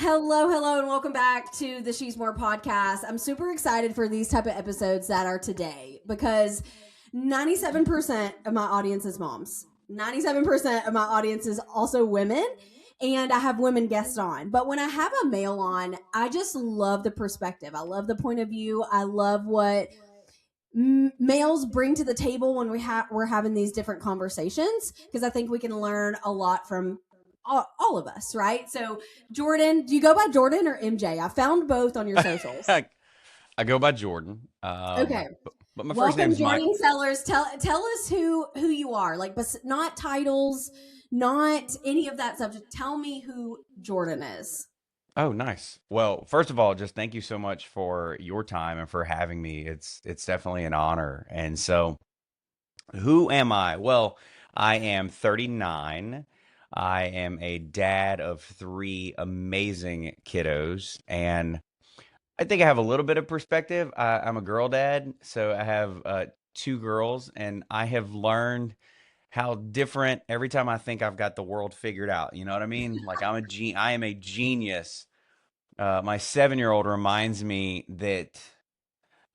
Hello, and welcome back to the She's More podcast. I'm super excited for these type of episodes that are today because 97% of my audience is moms. 97% of my audience is also women, and I have women guests on. But when I have a male on, I just love the perspective. I love the point of view. I love what males bring to the table when we're having these different conversations because I think we can learn a lot from all of us, right? So, Jordan, do you go by Jordan or MJ? I found both on your socials. I go by Jordan. Okay. But my first name Welcome, is Mike. Jordan Sellers. Tell us who you are. Like, but not titles, not any of that stuff. Just tell me who Jordan is. Oh, nice. Well, first of all, just thank you so much for your time and for having me. It's definitely an honor. And so, who am I? Well, I am 39. I am a dad of three amazing kiddos, and I think I have a little bit of perspective. I'm a girl dad, so I have two girls, and I have learned how different every time I think I've got the world figured out. You know what I mean? Like I am a genius. My 7-year old reminds me that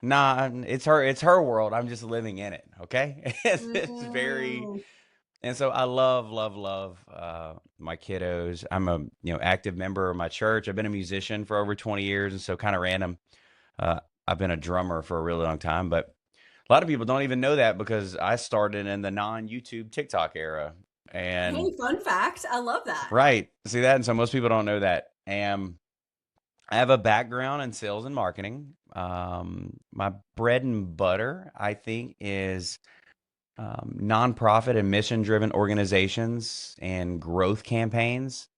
nah, it's her world. I'm just living in it. Okay, it's very. Mm. And so I love my kiddos. I'm a active member of my church. I've been a musician for over 20 years, and so kind of random. I've been a drummer for a really long time, but a lot of people don't even know that because I started in the non-YouTube TikTok era. And Hey, fun fact. I love that. right, see that, and so most people don't know that. And I have a background in sales and marketing. My bread and butter, I think, is nonprofit and mission-driven organizations and growth campaigns.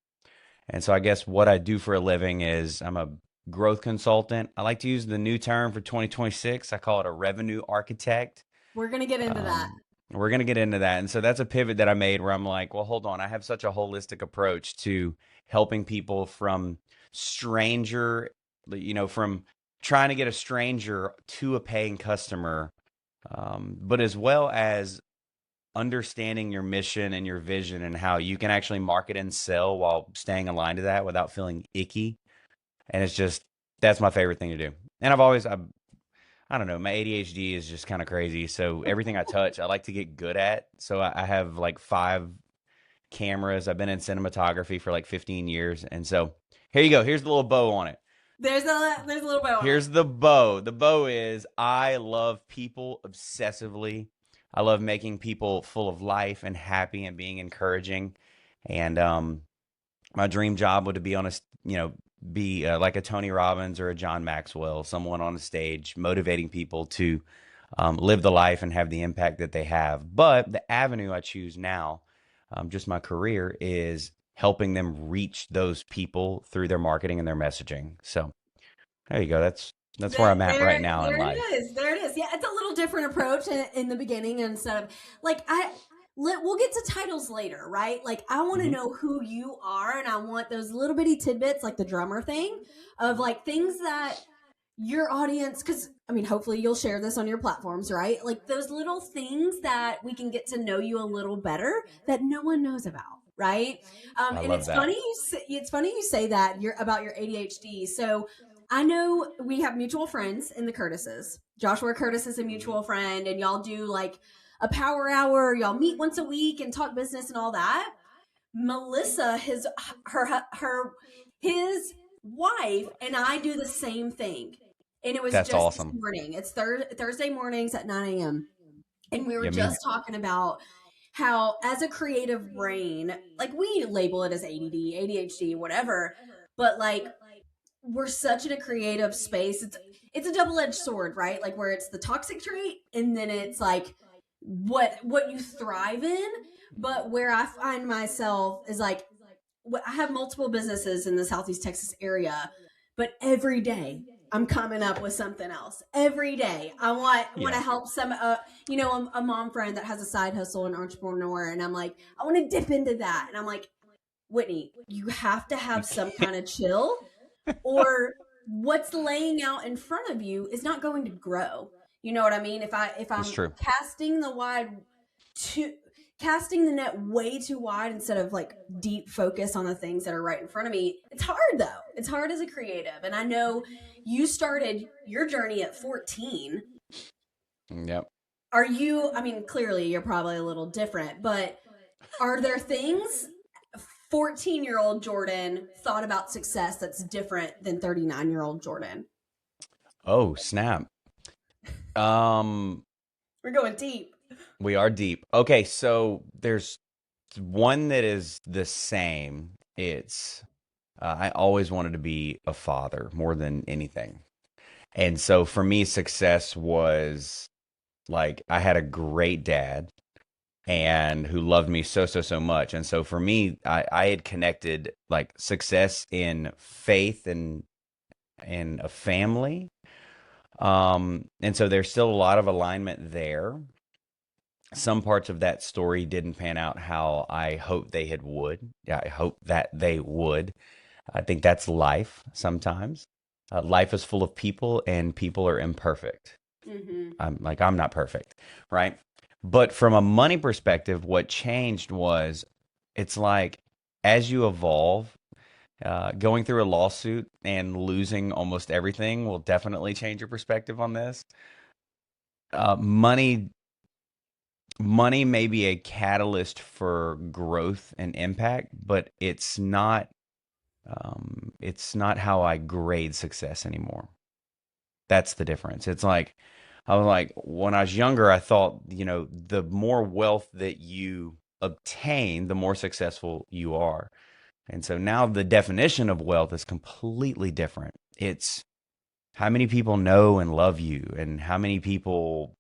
And so I guess what I do for a living is I'm a growth consultant. I like to use the new term for 2026. I call it a revenue architect. We're gonna get into that. We're going to get into that. And so that's a pivot that I made where I'm like, well, hold on. I have such a holistic approach to helping people from stranger, from trying to get a stranger to a paying customer, but as well as understanding your mission and your vision and how you can actually market and sell while staying aligned to that without feeling icky. And it's just, that's my favorite thing to do. And I don't know, my ADHD is just kind of crazy. So everything I touch, I like to get good at. So I have like 5 cameras. I've been in cinematography for like 15 years. And so here you go. Here's the little bow on it. There's a little bow on Here's it. the bow. The bow is I love people obsessively. I love making people full of life and happy and being encouraging. And my dream job would be be like a Tony Robbins or a John Maxwell, someone on the stage motivating people to live the life and have the impact that they have. But the avenue I choose now, just my career, is helping them reach those people through their marketing and their messaging. So there you go. That's where I'm at right now in life. There it is. Yeah, it's a little different approach in the beginning instead of like we'll get to titles later, right? Like I want to Mhm. know who you are, and I want those little bitty tidbits, like the drummer thing, of like things that your audience, because I mean, hopefully you'll share this on your platforms, right? Like those little things that we can get to know you a little better that no one knows about, right? I And love that. it's funny you say that you're about your ADHD. So I know we have mutual friends in the Curtises. Joshua Curtis is a mutual friend, and y'all do like a power hour. Y'all meet once a week and talk business and all that. Melissa, his wife, and I do the same thing. And it was That's just this awesome. morning. It's Thursday mornings at 9 a.m. And we were Yeah, me. just talking about how, as a creative brain, like we label it as ADD, ADHD, whatever, but like we're such in a creative space. It's a double-edged sword, right? Like where it's the toxic trait and then it's like what you thrive in. But where I find myself is like I have multiple businesses in the Southeast Texas area, but every day I'm coming up with something else. Every day I want Yeah. to help some a mom friend that has a side hustle, an entrepreneur, and I'm like, I want to dip into that. And I'm like, Whitney, you have to have some kind of chill, or what's laying out in front of you is not going to grow. You know what I mean? If It's I'm true. casting the wide to casting the net way too wide instead of like deep focus on the things that are right in front of me. It's hard though. It's hard as a creative. And I know you started your journey at 14. Yep. Are you, I mean, clearly you're probably a little different, but are there things 14-year-old Jordan thought about success that's different than 39-year-old Jordan? Oh, snap. We're going deep. We are deep. Okay, so there's one that is the same. It's I always wanted to be a father more than anything. And so for me, success was like I had a great dad and who loved me so much. And so for me, I had connected like success in faith and a family. And so there's still a lot of alignment there. Some parts of that story didn't pan out how I hoped they had would. Yeah, I hope that they would. I think that's life sometimes. Life is full of people and people are imperfect. I'm not perfect, right? But from a money perspective, what changed was it's like as you evolve, going through a lawsuit and losing almost everything will definitely change your perspective on this. Money may be a catalyst for growth and impact, but it's not how I grade success anymore. That's the difference. It's like I was like when I was younger, I thought, the more wealth that you obtain, the more successful you are. And so now the definition of wealth is completely different. It's how many people know and love you and how many people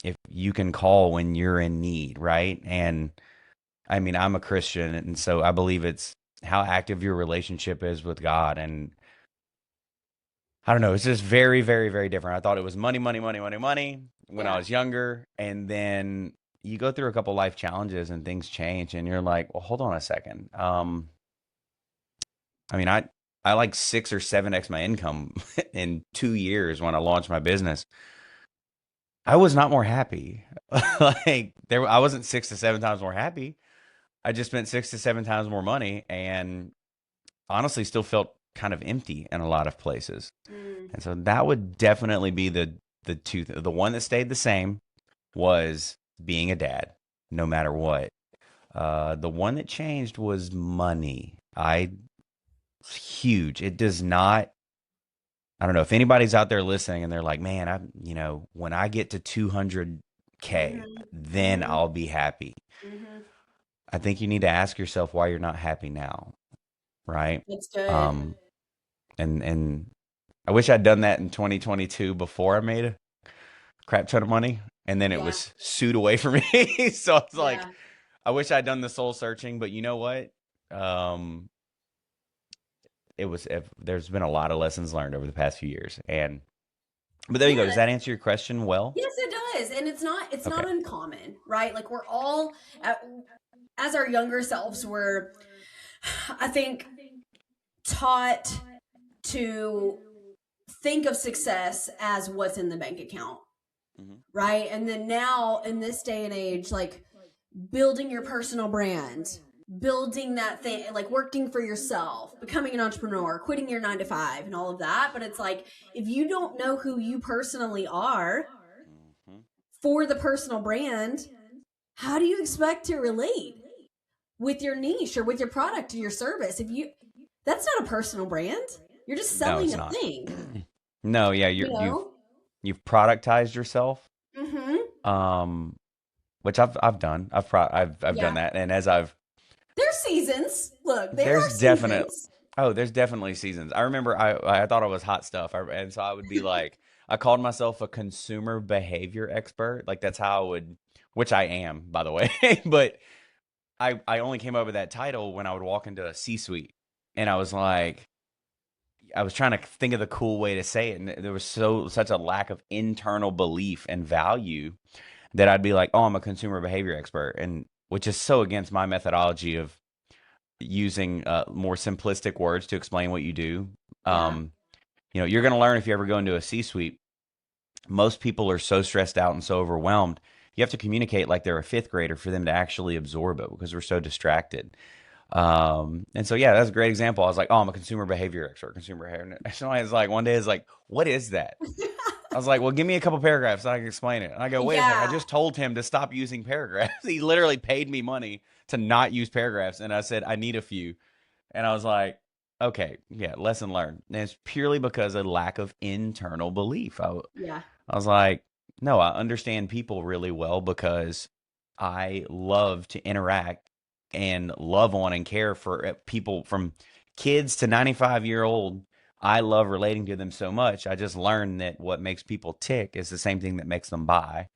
if you can call when you're in need, right? And I mean, I'm a Christian, and so I believe it's how active your relationship is with God. And I don't know, it's just very, very, very different. I thought it was money, money, money, money, money when I Yeah. was younger. And then you go through a couple life challenges and things change, and you're like, well, hold on a second. I mean, I like 6 or 7x my income in 2 years when I launched my business. I was not more happy. I wasn't 6 to 7 times more happy. I just spent 6 to 7 times more money, and honestly, still felt kind of empty in a lot of places. Mm. And so that would definitely be the one that stayed the same was being a dad, no matter what. The one that changed was money. Huge. It does not. I don't know if anybody's out there listening and they're like, man, when I get to 200K, then I'll be happy. I think you need to ask yourself why you're not happy now, right? That's good. And I wish I'd done that in 2022 before I made a crap ton of money, and then it Yeah. was sued away from me. So it's like, Yeah. I wish I'd done the soul searching, but you know what? There's been a lot of lessons learned over the past few years, but there you go. Yeah. Does that answer your question well? Yes, it does. And it's not Okay. uncommon, right? Like we're all as our younger selves were I think taught to think of success as what's in the bank account, right? And then now in this day and age, like building your personal brand, building that thing, like working for yourself, becoming an entrepreneur, quitting your 9 to 5 and all of that. But it's like, if you don't know who you personally are for the personal brand, how do you expect to relate with your niche or with your product or your service? That's not a personal brand. You're just No, selling it's a not. thing. No, yeah, You know? you've productized yourself, Mm-hmm. which I've done. I've done Yeah. that, and There's seasons. Look, there there's are definite seasons. there's definitely seasons. I remember I thought I was hot stuff, and so I would be like, I called myself a consumer behavior expert. Like that's how I would, which I am, by the way, but I only came up with that title when I would walk into a C-suite, and I was like, I was trying to think of the cool way to say it, and there was such a lack of internal belief and value that I'd be like, "Oh, I'm a consumer behavior expert," and which is so against my methodology of using more simplistic words to explain what you do. Yeah. You're going to learn if you ever go into a C-suite. Most people are so stressed out and so overwhelmed. you have to communicate like they're a fifth grader for them to actually absorb it because we're so distracted. And so yeah, that's a great example. I was like, oh, I'm a consumer behavior expert, consumer behavior. And somebody's like, one day is like, what is that? I was like, well, give me a couple paragraphs so I can explain it. And I go, wait a second, I Yeah. just told him to stop using paragraphs. He literally paid me money to not use paragraphs. And I said, I need a few. And I was like, okay, yeah, lesson learned. And it's purely because of lack of internal belief. Yeah. I was like, no, I understand people really well because I love to interact and love on and care for people from kids to 95-year-old. I love relating to them so much. I just learned that what makes people tick is the same thing that makes them buy.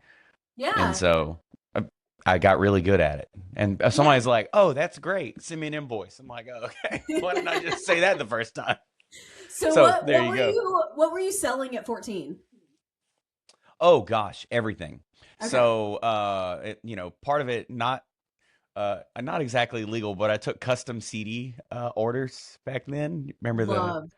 And Yeah. so I, I got really good at it. And Yeah. somebody's like, oh, that's great. Send me an invoice. I'm like, oh, okay. Why didn't I just say that the first time? So So what there what you were go. you selling at 14? Oh gosh, everything. Okay. So part of it not exactly legal, but I took custom CD orders back then. Remember Love.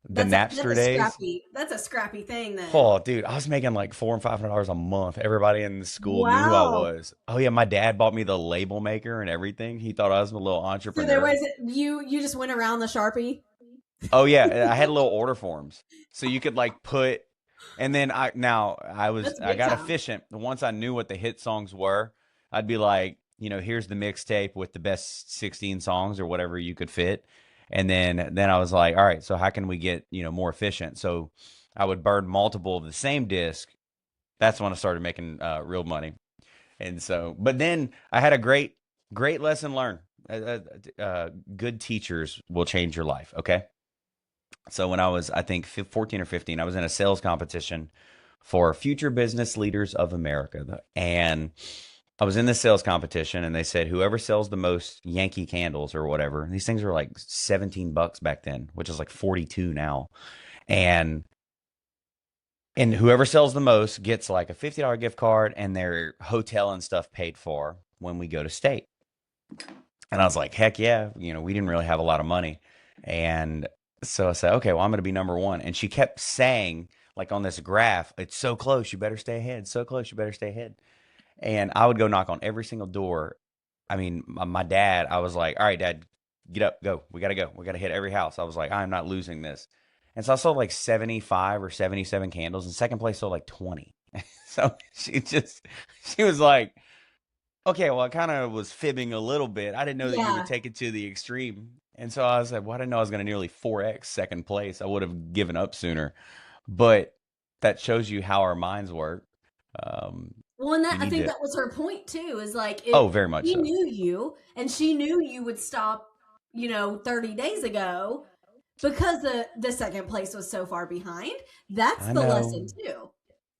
the Napster days? That's a scrappy thing then. Oh, dude, I was making like $400 and $500 a month. Everybody in the school knew who I Wow. was. Oh yeah, my dad bought me the label maker and everything. He thought I was a little So there entrepreneur. was you just went around the Sharpie. Oh yeah, I had little order forms, so you could like put, and then That's I big got time. efficient. Once I knew what the hit songs were, I'd be like, here's the mixtape with the best 16 songs or whatever you could fit, and then I was like, all right, so how can we get more efficient? So I would burn multiple of the same disc. That's when I started making real money, and so, but then I had a great lesson learned. Good teachers will change your life. Okay. So when I was, I think, 14 or 15, I was in a sales competition for Future Business Leaders of America. And I was in this sales competition and they said, whoever sells the most Yankee candles or whatever, these things were like $17 back then, which is like 42 now. And whoever sells the most gets like a $50 gift card and their hotel and stuff paid for when we go to state. And I was like, heck yeah. We didn't really have a lot of money. And so I said, okay, well, I'm going to be number one. And she kept saying, like on this graph, it's so close. You better stay ahead. So close. You better stay ahead. And I would go knock on every single door. I mean, my dad, I was like, all right, dad, get up, go. We got to go. We got to hit every house. I was like, I'm not losing this. And so I sold like 75 or 77 candles, and second place sold like 20. So she was like, okay, well, I kind of was fibbing a little bit. I didn't know that you would Yeah. take it to the extreme. And so I was like, well, I didn't know I was going to nearly 4x second place. I would have given up sooner. But that shows you how our minds work. Um, Well, and you I need think to, that was her point too. Is like if oh, very much she so. knew you and she knew you would stop, 30 days ago because the second place was so far behind. That's I the know. lesson too.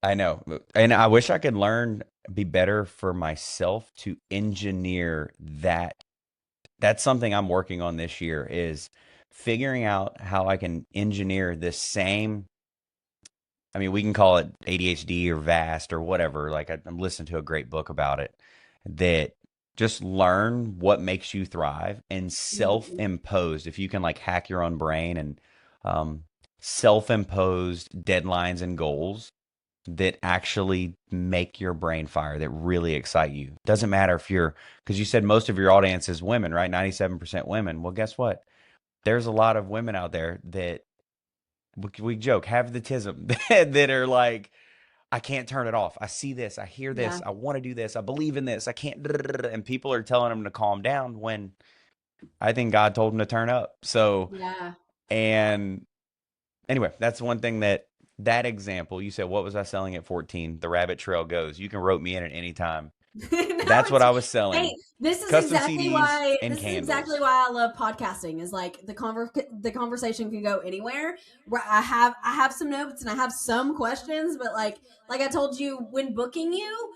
I know. And I wish I could be better for myself to engineer that. That's something I'm working on this year is figuring out how I can engineer this same. I mean, we can call it ADHD or VAST or whatever. Like I'm listening to a great book about it that just learn what makes you thrive and Mhm. self-imposed. If you can like hack your own brain and um, self-imposed deadlines and goals that actually make your brain fire, that really excite you. Doesn't matter if because you said most of your audience is women, right? 97% women. Well, guess what? There's a lot of women out there that we joke have the tism that are like, I can't turn it off. I see this, I hear Yeah. this, I want to do this, I believe in this, I can't, and people are telling them to calm down when I think God told them to turn up. So, Yeah. and anyway, that's one thing that example, you said, what was I selling at 14? The rabbit trail goes. You can rope me in at any time. No, That's what it's I was hey, selling. this is Custom exactly CDs why and this is exactly candles. why I love podcasting is like the conversation can go anywhere. Where I have some notes and I have some questions, but like I told you when booking you,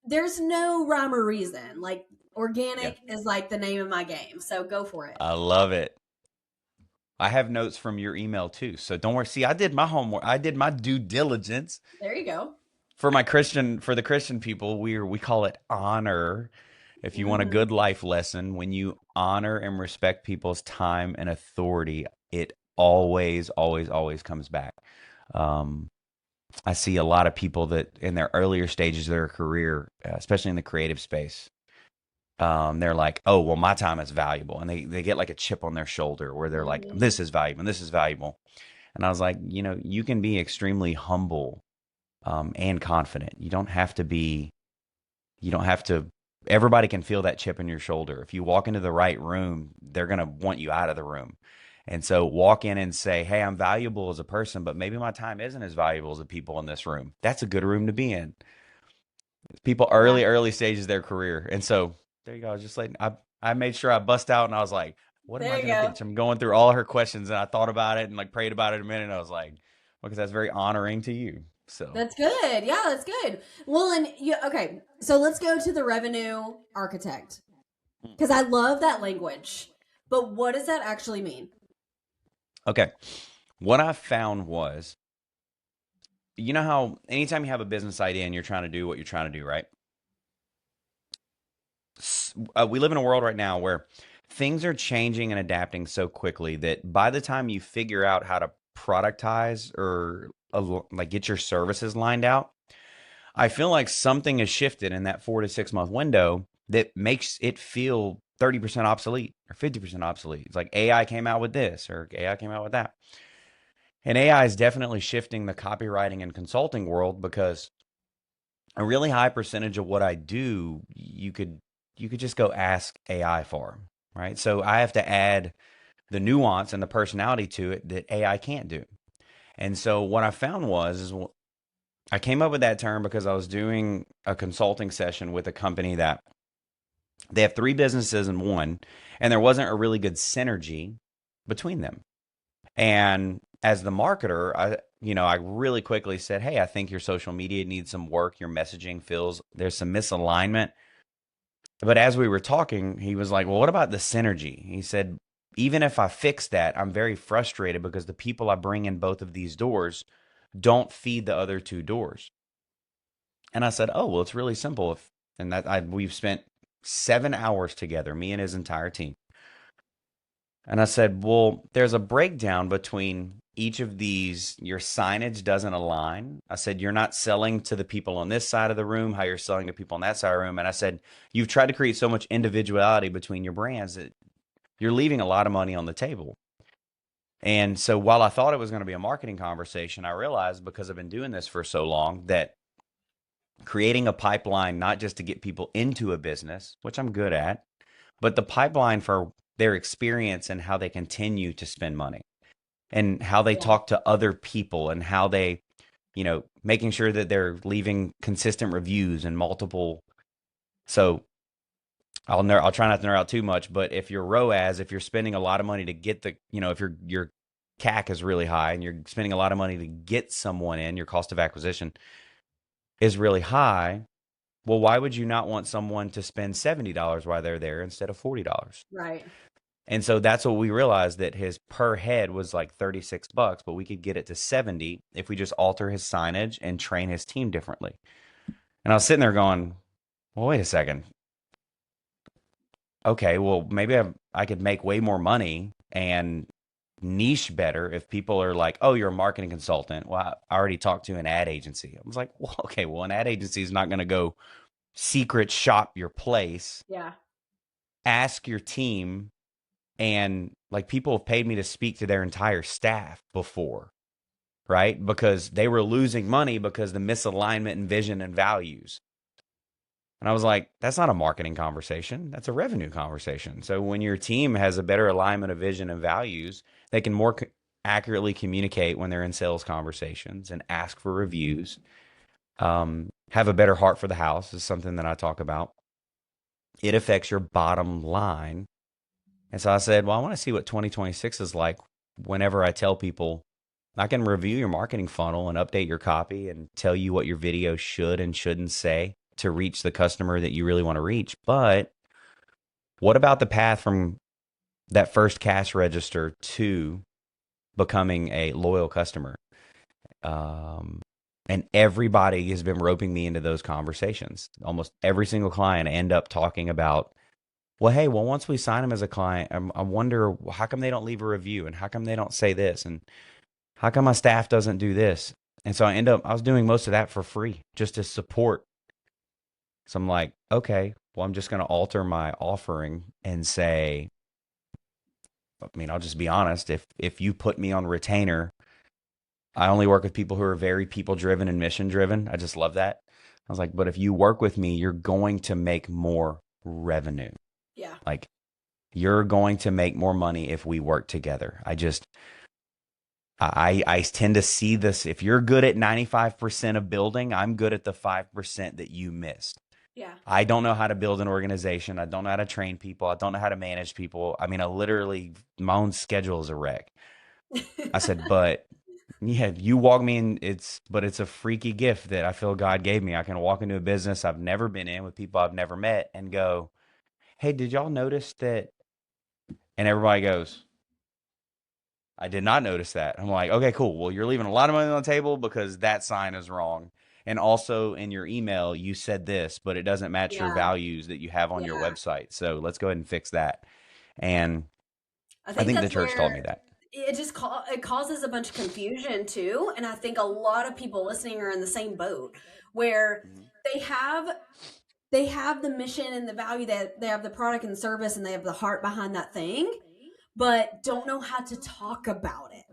there's no rhyme or reason. Like Yeah, organic is like the name of my game. So go for it. I love it. I have notes from your email too. So don't worry. See, I did my homework. I did my due diligence There you go. for the Christian people. We call it honor. If you want a Hmm. good life lesson, when you honor and respect people's time and authority, it always, always, always comes back. Um, I see a lot of people that in their earlier stages of their career, especially in the creative space, they're like, oh, well, my time is valuable. And they get like a chip on their shoulder where they're like, Mhm. this is valuable and this is valuable. And I was like, you can be extremely humble and confident. You don't have to, everybody can feel that chip in your shoulder. If you walk into the right room, they're going to want you out of the room. And so walk in and say, hey, I'm valuable as a person, but maybe my time isn't as valuable as the people in this room. That's a good room to be in. People Yeah. early stages of their career. And so there you go. I was just like, I made sure I bust out and I was like, what am There I you going to go. get? I'm going through all her questions and I thought about it and like prayed about it a minute. And I was like, because that's very honoring to you. So, That's good. Yeah, that's good. Well, and you okay. So let's go to the revenue architect because I love that language. But what does that actually mean? okay. What I found was, you know how anytime you have a business idea and you're trying to do what you're trying to do, right? We live in a world right now where things are changing and adapting so quickly that by the time you figure out how to productize or like get your services lined out, I feel like something has shifted in that 4 to 6 month window that makes it feel 30% obsolete or 50% obsolete. It's like AI came out with this or AI came out with that. And AI is definitely shifting the copywriting and consulting world because a really high percentage of what I do, you could just go ask AI for, right? So I have to add the nuance and the personality to it that AI can't do. And so what I found was is I came up with that term because I was doing a consulting session with a company that they have three businesses in one, and there wasn't a really good synergy between them. And as the marketer, I really quickly said, "Hey, I think your social media needs some work. Your messaging feels there's some misalignment." But as we were talking, he was like, "Well, what about the synergy?" He said, "Even if I fix that, I'm very frustrated because the people I bring in both of these doors don't feed the other two doors." And I said, "Oh, well, it's really simple. If and that we've spent 7 hours together, me and his entire team." And I said, well, there's a breakdown between each of these. Your signage doesn't align. I said, you're not selling to the people on this side of the room, how you're selling to people on that side of the room. And I said, you've tried to create so much individuality between your brands that you're leaving a lot of money on the table. And so while I thought it was going to be a marketing conversation, I realized because I've been doing this for so long that creating a pipeline, not just to get people into a business, which I'm good at, but the pipeline for their experience and how they continue to spend money and how they Yeah. talk to other people and how they, making sure that they're leaving consistent reviews and multiple. So I'll try not to nerd out too much, but if your ROAS, if you're spending a lot of money to get if your CAC is really high and you're spending a lot of money to get someone in, your cost of acquisition is really high. Well, why would you not want someone to spend $70 while they're there instead of $40? Right. And so that's what we realized, that his per head was like $36, but we could get it to 70 if we just alter his signage and train his team differently. And I was sitting there going, well, wait a second. Okay, well, maybe I could make way more money and niche better if people are like, oh, you're a marketing consultant. Well, I already talked to an ad agency. I was like, well, okay, well, an ad agency is not going to go secret shop your place. Yeah. Ask your team. And like people have paid me to speak to their entire staff before, right? Because they were losing money because the misalignment in vision and values. And I was like, that's not a marketing conversation. That's a revenue conversation. So when your team has a better alignment of vision and values, they can more accurately communicate when they're in sales conversations and ask for reviews. Have a better heart for the house is something that I talk about. It affects your bottom line. And so I said, well, I want to see what 2026 is like whenever I tell people I can review your marketing funnel and update your copy and tell you what your video should and shouldn't say to reach the customer that you really want to reach. But what about the path from that first cash register to becoming a loyal customer? And everybody has been roping me into those conversations. Almost every single client end up talking about, well, hey, well, once we sign them as a client, I wonder how come they don't leave a review and how come they don't say this and how come my staff doesn't do this? And so I was doing most of that for free just to support. So I'm like, okay, well, I'm just going to alter my offering and say, I mean, I'll just be honest. If you put me on retainer, I only work with people who are very people driven and mission driven. I just love that. I was like, but if you work with me, you're going to make more revenue. Yeah. Like, you're going to make more money if we work together. I tend to see this. If you're good at 95% of building, I'm good at the 5% that you missed. Yeah. I don't know how to build an organization. I don't know how to train people. I don't know how to manage people. I mean, I literally, my own schedule is a wreck. I said, but yeah, you walk me in, but it's a freaky gift that I feel God gave me. I can walk into a business I've never been in with people I've never met and go, hey, did y'all notice that? And everybody goes, I did not notice that. I'm like, okay, cool. Well, you're leaving a lot of money on the table because that sign is wrong. And also in your email, you said this, but it doesn't match your Yeah. values that you have on your Yeah. website. So let's go ahead and fix that. And I I think think the that's church taught me where that. it causes a bunch of confusion too, and I think a lot of people listening are in the same boat where Mhm. they have they have the mission and the value, that they have the product and service and they have the heart behind that thing, but don't know how to talk about it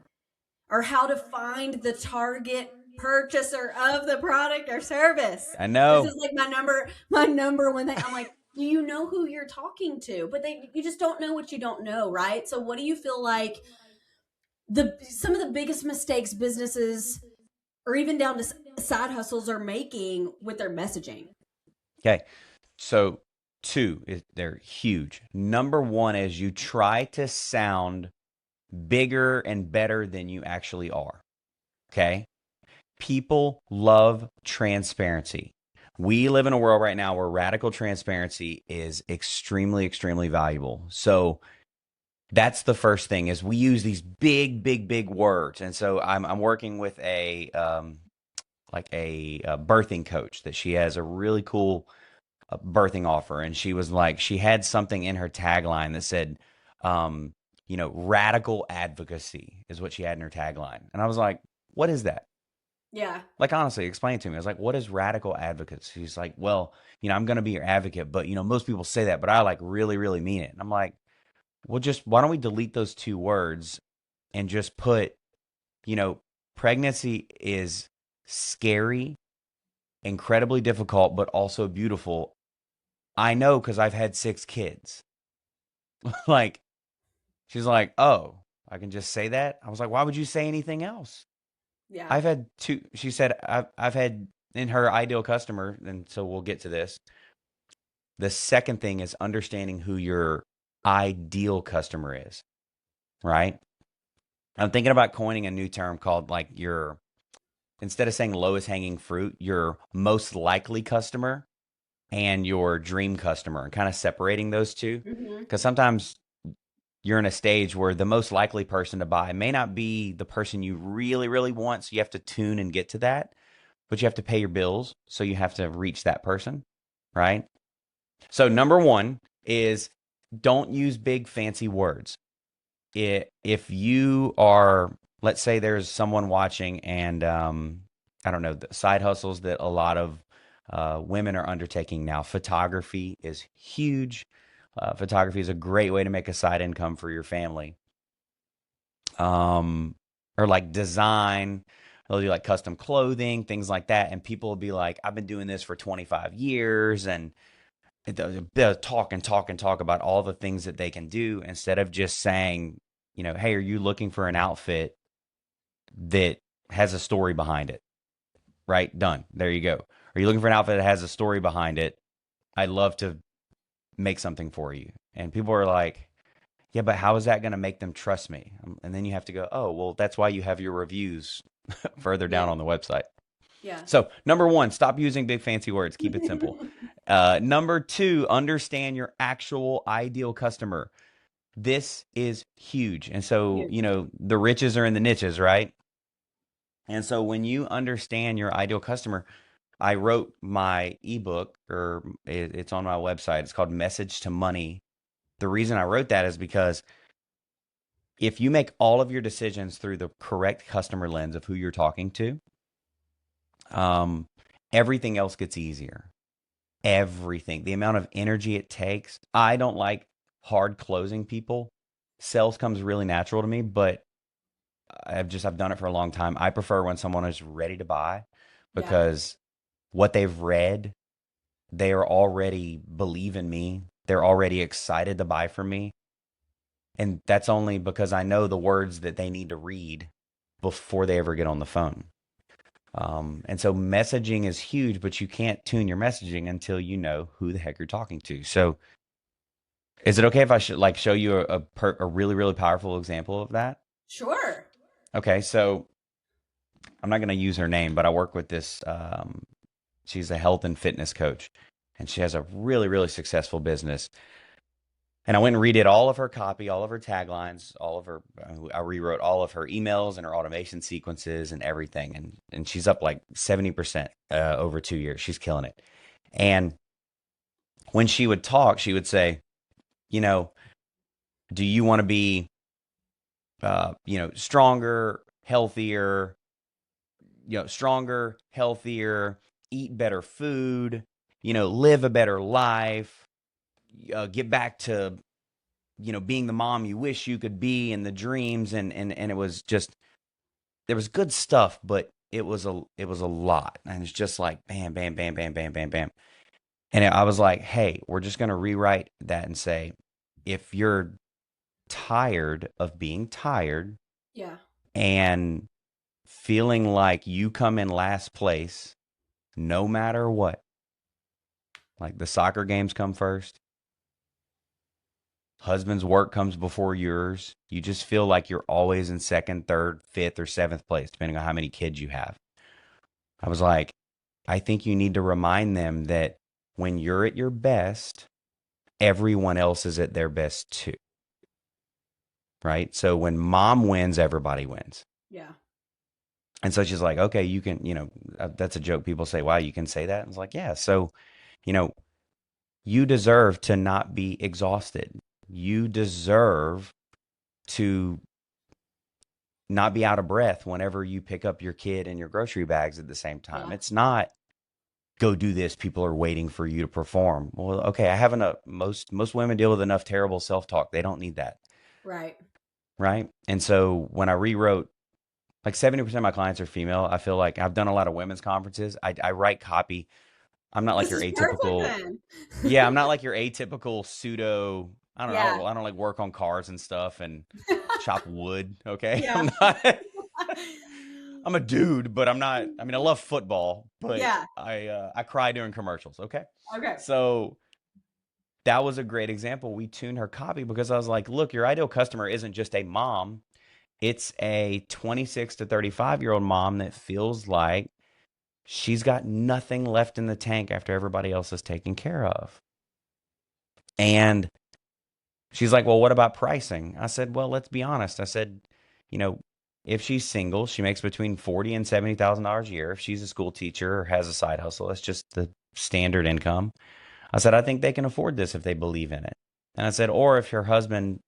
or how to find the target purchaser of the product or service. I This know. is like my number one thing. I'm like, do you know who you're talking to? But you just don't know what you don't know, right? So what do you feel like some of the biggest mistakes businesses or even down to side hustles are making with their messaging? Okay. So they're huge. Number one is you try to sound bigger and better than you actually are. Okay. People love transparency. We live in a world right now where radical transparency is extremely, extremely valuable. So that's the first thing is we use these big, big, big words. And so I'm working with a birthing coach that she has a really cool birthing offer. And she was like, she had something in her tagline that said, radical advocacy is what she had in her tagline. And I was like, what is that? Yeah. Like, honestly, explain it to me. I was like, what is radical advocacy? She's like, well, I'm going to be your advocate, but, most people say that, but I like really, really mean it. And I'm like, well, why don't we delete those two words and just put, you know, pregnancy is scary, incredibly difficult, but also beautiful. I know because I've had 6 kids. Like, she's like, oh, I can just say that. I was like, why would you say anything else? Yeah. I've had two. She said, I've had in her ideal customer. And so we'll get to this. The second thing is understanding who your ideal customer is, right? I'm thinking about coining a new term called like instead of saying lowest hanging fruit, your most likely customer and your dream customer, and kind of separating those two. Hmm. Because sometimes you're in a stage where the most likely person to buy may not be the person you really, really want. So you have to tune and get to that, but you have to pay your bills. So you have to reach that person, right? So number one is don't use big fancy words. If you are, let's say there's someone watching and I don't know, the side hustles that a lot of women are undertaking now. Photography is huge. Photography is a great way to make a side income for your family. Or like design, they'll do like custom clothing, things like that. And people will be like, I've been doing this for 25 years. And they'll talk and talk and talk about all the things that they can do instead of just saying, hey, are you looking for an outfit that has a story behind it? Right? Done. There you go. Are you looking for an outfit that has a story behind it? I'd love to make something for you. And people are like, yeah, but how is that going to make them trust me? And then you have to go, oh, well, that's why you have your reviews further down Yeah. on the website. Yeah. So, number one, stop using big fancy words. Keep it simple. Number two, understand your actual ideal customer. This is huge. And so, Huge. the riches are in the niches, right? And so when you understand your ideal customer, I wrote my ebook, or it's on my website. It's called Message to Money. The reason I wrote that is because if you make all of your decisions through the correct customer lens of who you're talking to, um, everything else gets easier. Everything. The amount of energy it takes. I don't like hard closing people. Sales comes really natural to me, but I've done it for a long time. I prefer when someone is ready to buy Yeah. because what they've read, they are already believe in me. They're already excited to buy from me. And that's only because I know the words that they need to read before they ever get on the phone. And so messaging is huge, but you can't tune your messaging until you know who the heck you're talking to. So is it okay if I should like show you a really, really powerful example of that? Sure. Okay. So I'm not going to use her name, but I work with this. She's a health and fitness coach, and she has a really, really successful business. And I went and redid all of her copy, all of her taglines, all of her. I rewrote all of her emails and her automation sequences and everything. And she's up like 70% over 2 years. She's killing it. And when she would talk, she would say, you know, do you want to be, stronger, healthier, stronger, healthier, eat better food, live a better life, get back to being the mom you wish you could be and the dreams and it was just there was good stuff, but it was a lot. And it's just like bam, bam, bam, bam, bam, bam, bam. And I was like, hey, we're just gonna rewrite that and say, if you're tired of being tired Yeah. and feeling like you come in last place no matter what, like the soccer games come first, husband's work comes before yours. You just feel like you're always in second, third, fifth, or seventh place, depending on how many kids you have. I was like, I think you need to remind them that when you're at your best, everyone else is at their best too. Right. So when mom wins, everybody wins. Yeah. And so she's like, okay, you can, that's a joke. People say, wow, you can say that. And it's like, yeah. So, you know, you deserve to not be exhausted. You deserve to not be out of breath whenever you pick up your kid and your grocery bags at the same time. Yeah. It's not go do this. People are waiting for you to perform. Well, okay, I have enough. Most women deal with enough terrible self-talk. They don't need that. Right. Right. And so when I rewrote, like 70% of my clients are female. I feel like I've done a lot of women's conferences. I write copy. I'm not like This your is perfect atypical. then. Yeah, I'm not like your atypical pseudo. I don't Yeah. know. I don't like work on cars and stuff and chop wood. Okay. Yeah. I'm not. I'm a dude, but I'm not. I mean, I love football, but Yeah. I cry during commercials. Okay. Okay. So that was a great example. We tuned her copy because I was like, look, your ideal customer isn't just a mom. It's a 26 to 35-year-old mom that feels like she's got nothing left in the tank after everybody else is taken care of. And she's like, well, what about pricing? I said, well, let's be honest. I said, you know, if she's single, she makes between $40,000 and $70,000 a year. If she's a school teacher or has a side hustle, that's just the standard income. I said, I think they can afford this if they believe in it. And I said, or if her husband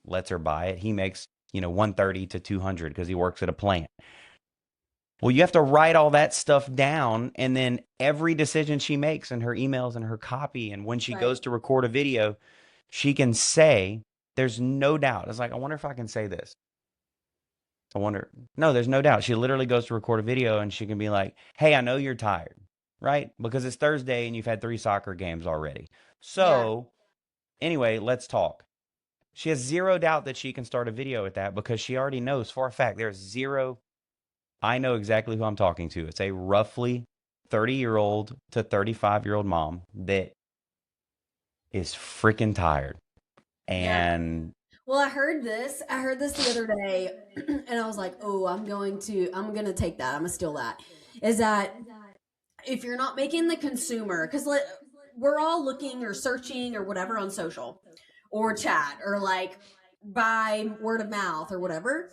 lets her buy it, he makes, 130 to 200 because he works at a plant. Well, you have to write all that stuff down, and then every decision she makes in her emails and her copy, and when she Right. goes to record a video, she can say, there's no doubt. It's like, I wonder if I can say this. I wonder. No, there's no doubt. She literally goes to record a video and she can be like, hey, I know you're tired, right? Because it's Thursday and you've had 3 soccer games already. Yeah. So anyway, let's talk. She has zero doubt that she can start a video with that because she already knows for a fact there's zero. I know exactly who I'm talking to. It's a roughly 30-year-old to 35-year-old mom that is freaking tired. Yeah. And Well, I heard this. I heard this the other day, and I was like, "Oh, I'm gonna take that. I'm gonna steal that." Is that if you're not making the consumer, because we're all looking or searching or whatever on social, or chat, or like by word of mouth or whatever,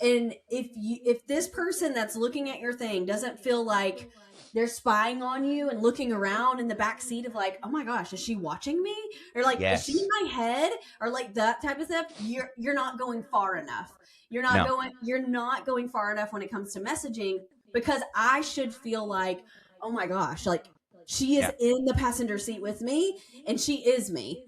and if this person that's looking at your thing doesn't feel like they're spying on you and looking around in the back seat of like, oh my gosh, is she watching me, or like, is she in yes, my head, or like that type of stuff, you're not going far enough. no, You're not going far enough when it comes to messaging. because I should feel like, oh my gosh, like she is Yeah. in the passenger seat with me and she is me.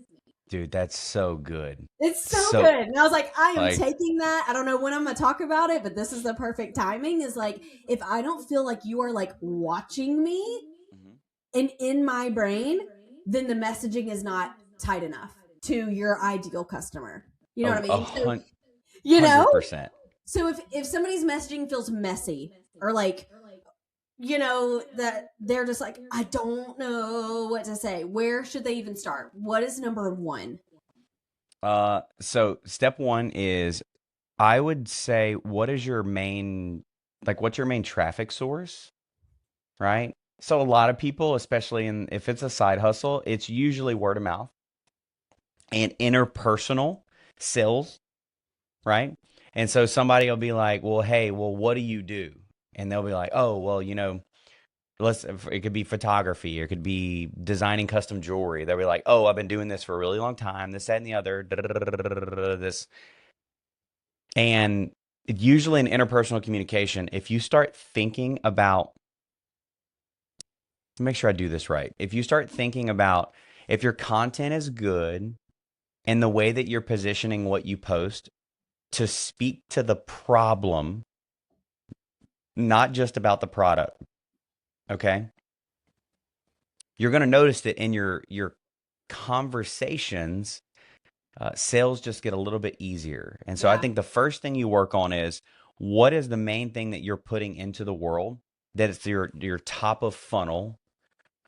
Dude, that's so good. It's so So, good. And I was like, I am like, taking that. I don't know when I'm going to talk about it, but this is the perfect timing. Is like, if I don't feel like you are like watching me mhm. and in my brain, then the messaging is not tight enough to your ideal customer. You know what I A mean? So, you know, 100%. so if somebody's messaging feels messy or like, you know, that they're just like, I don't know what to say, where should they even start? What is number one? So step one is I would say, what is your main, like, what's your main traffic source, right? So a lot of people, especially if it's a side hustle, it's usually word of mouth and interpersonal sales, right? And so somebody will be like, well, hey, well, what do you do? And they'll be like, oh, well, it could be photography, or it could be designing custom jewelry. They'll be like, oh, I've been doing this for a really long time, this, that, and the other, this. And usually in interpersonal communication, if you start thinking about, make sure I do this right. If you start thinking about if your content is good and the way that you're positioning what you post to speak to the problem, not just about the product, okay? You're going to notice that in your conversations, sales just get a little bit easier. And so I Yeah. think the first thing you work on is what is the main thing that you're putting into the world that it's your top of funnel,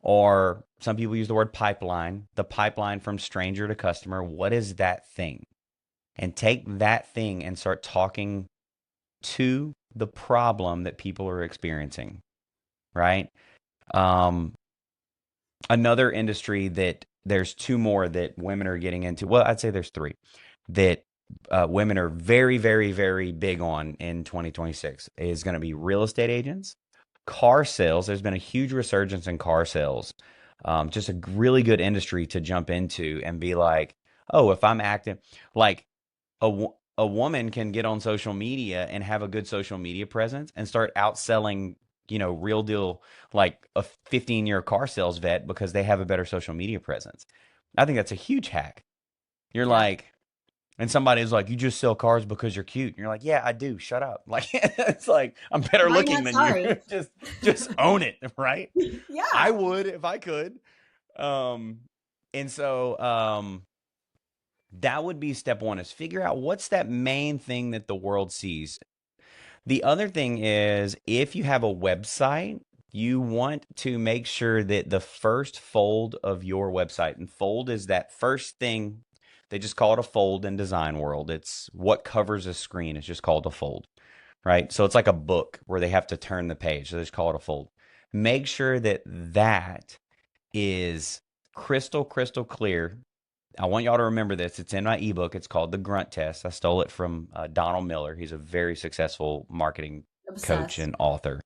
or some people use the word pipeline, the pipeline from stranger to customer. What is that thing? And take that thing and start talking to the problem that people are experiencing, right? Um, Another industry that there's two more that women are getting into. Well, I'd say there's three that women are very, very, very big on in 2026 is going to be real estate agents, car sales. There's been a huge resurgence in car sales. Just a really good industry to jump into and be like, oh, if I'm active, like a woman can get on social media and have a good social media presence and start outselling, real deal, like a 15-year car sales vet because they have a better social media presence. I think that's a huge hack. You're Yeah. like, and somebody's like, you just sell cars because you're cute. And you're like, yeah, I do. Shut up. Like, it's like, I'm better I'm looking not than you. sorry. Just own it. Right. I Yeah. would if I could. Um, and so, that would be step one, is figure out what's that main thing that the world sees. The other thing is, if you have a website, you want to make sure that the first fold of your website, and fold is that first thing, they just call it a fold in design world. It's what covers a screen. It's just called a fold, right? So it's like a book where they have to turn the page. So they just call it a fold. Make sure that that is crystal clear. I want y'all to remember this. It's in my ebook. It's called The Grunt Test. I stole it from Donald Miller. He's a very successful marketing coach Obsessed. and author.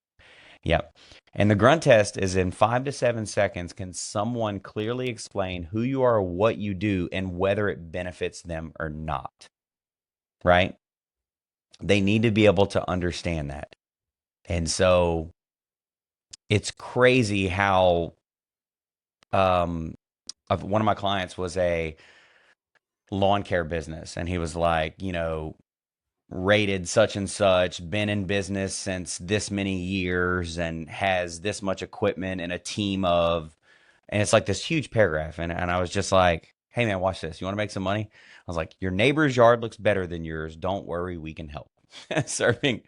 Yep. And the Grunt Test is in 5 to 7 seconds. Can someone clearly explain who you are, what you do, and whether it benefits them or not? Right? They need to be able to understand that. And so it's crazy how one of my clients was a lawn care business, and he was like, rated such and such, been in business since this many years, and has this much equipment and a team of, and it's like this huge paragraph. And I was just like, hey man, watch this. You want to make some money? I was like, your neighbor's yard looks better than yours. Don't worry, we can help. Serving.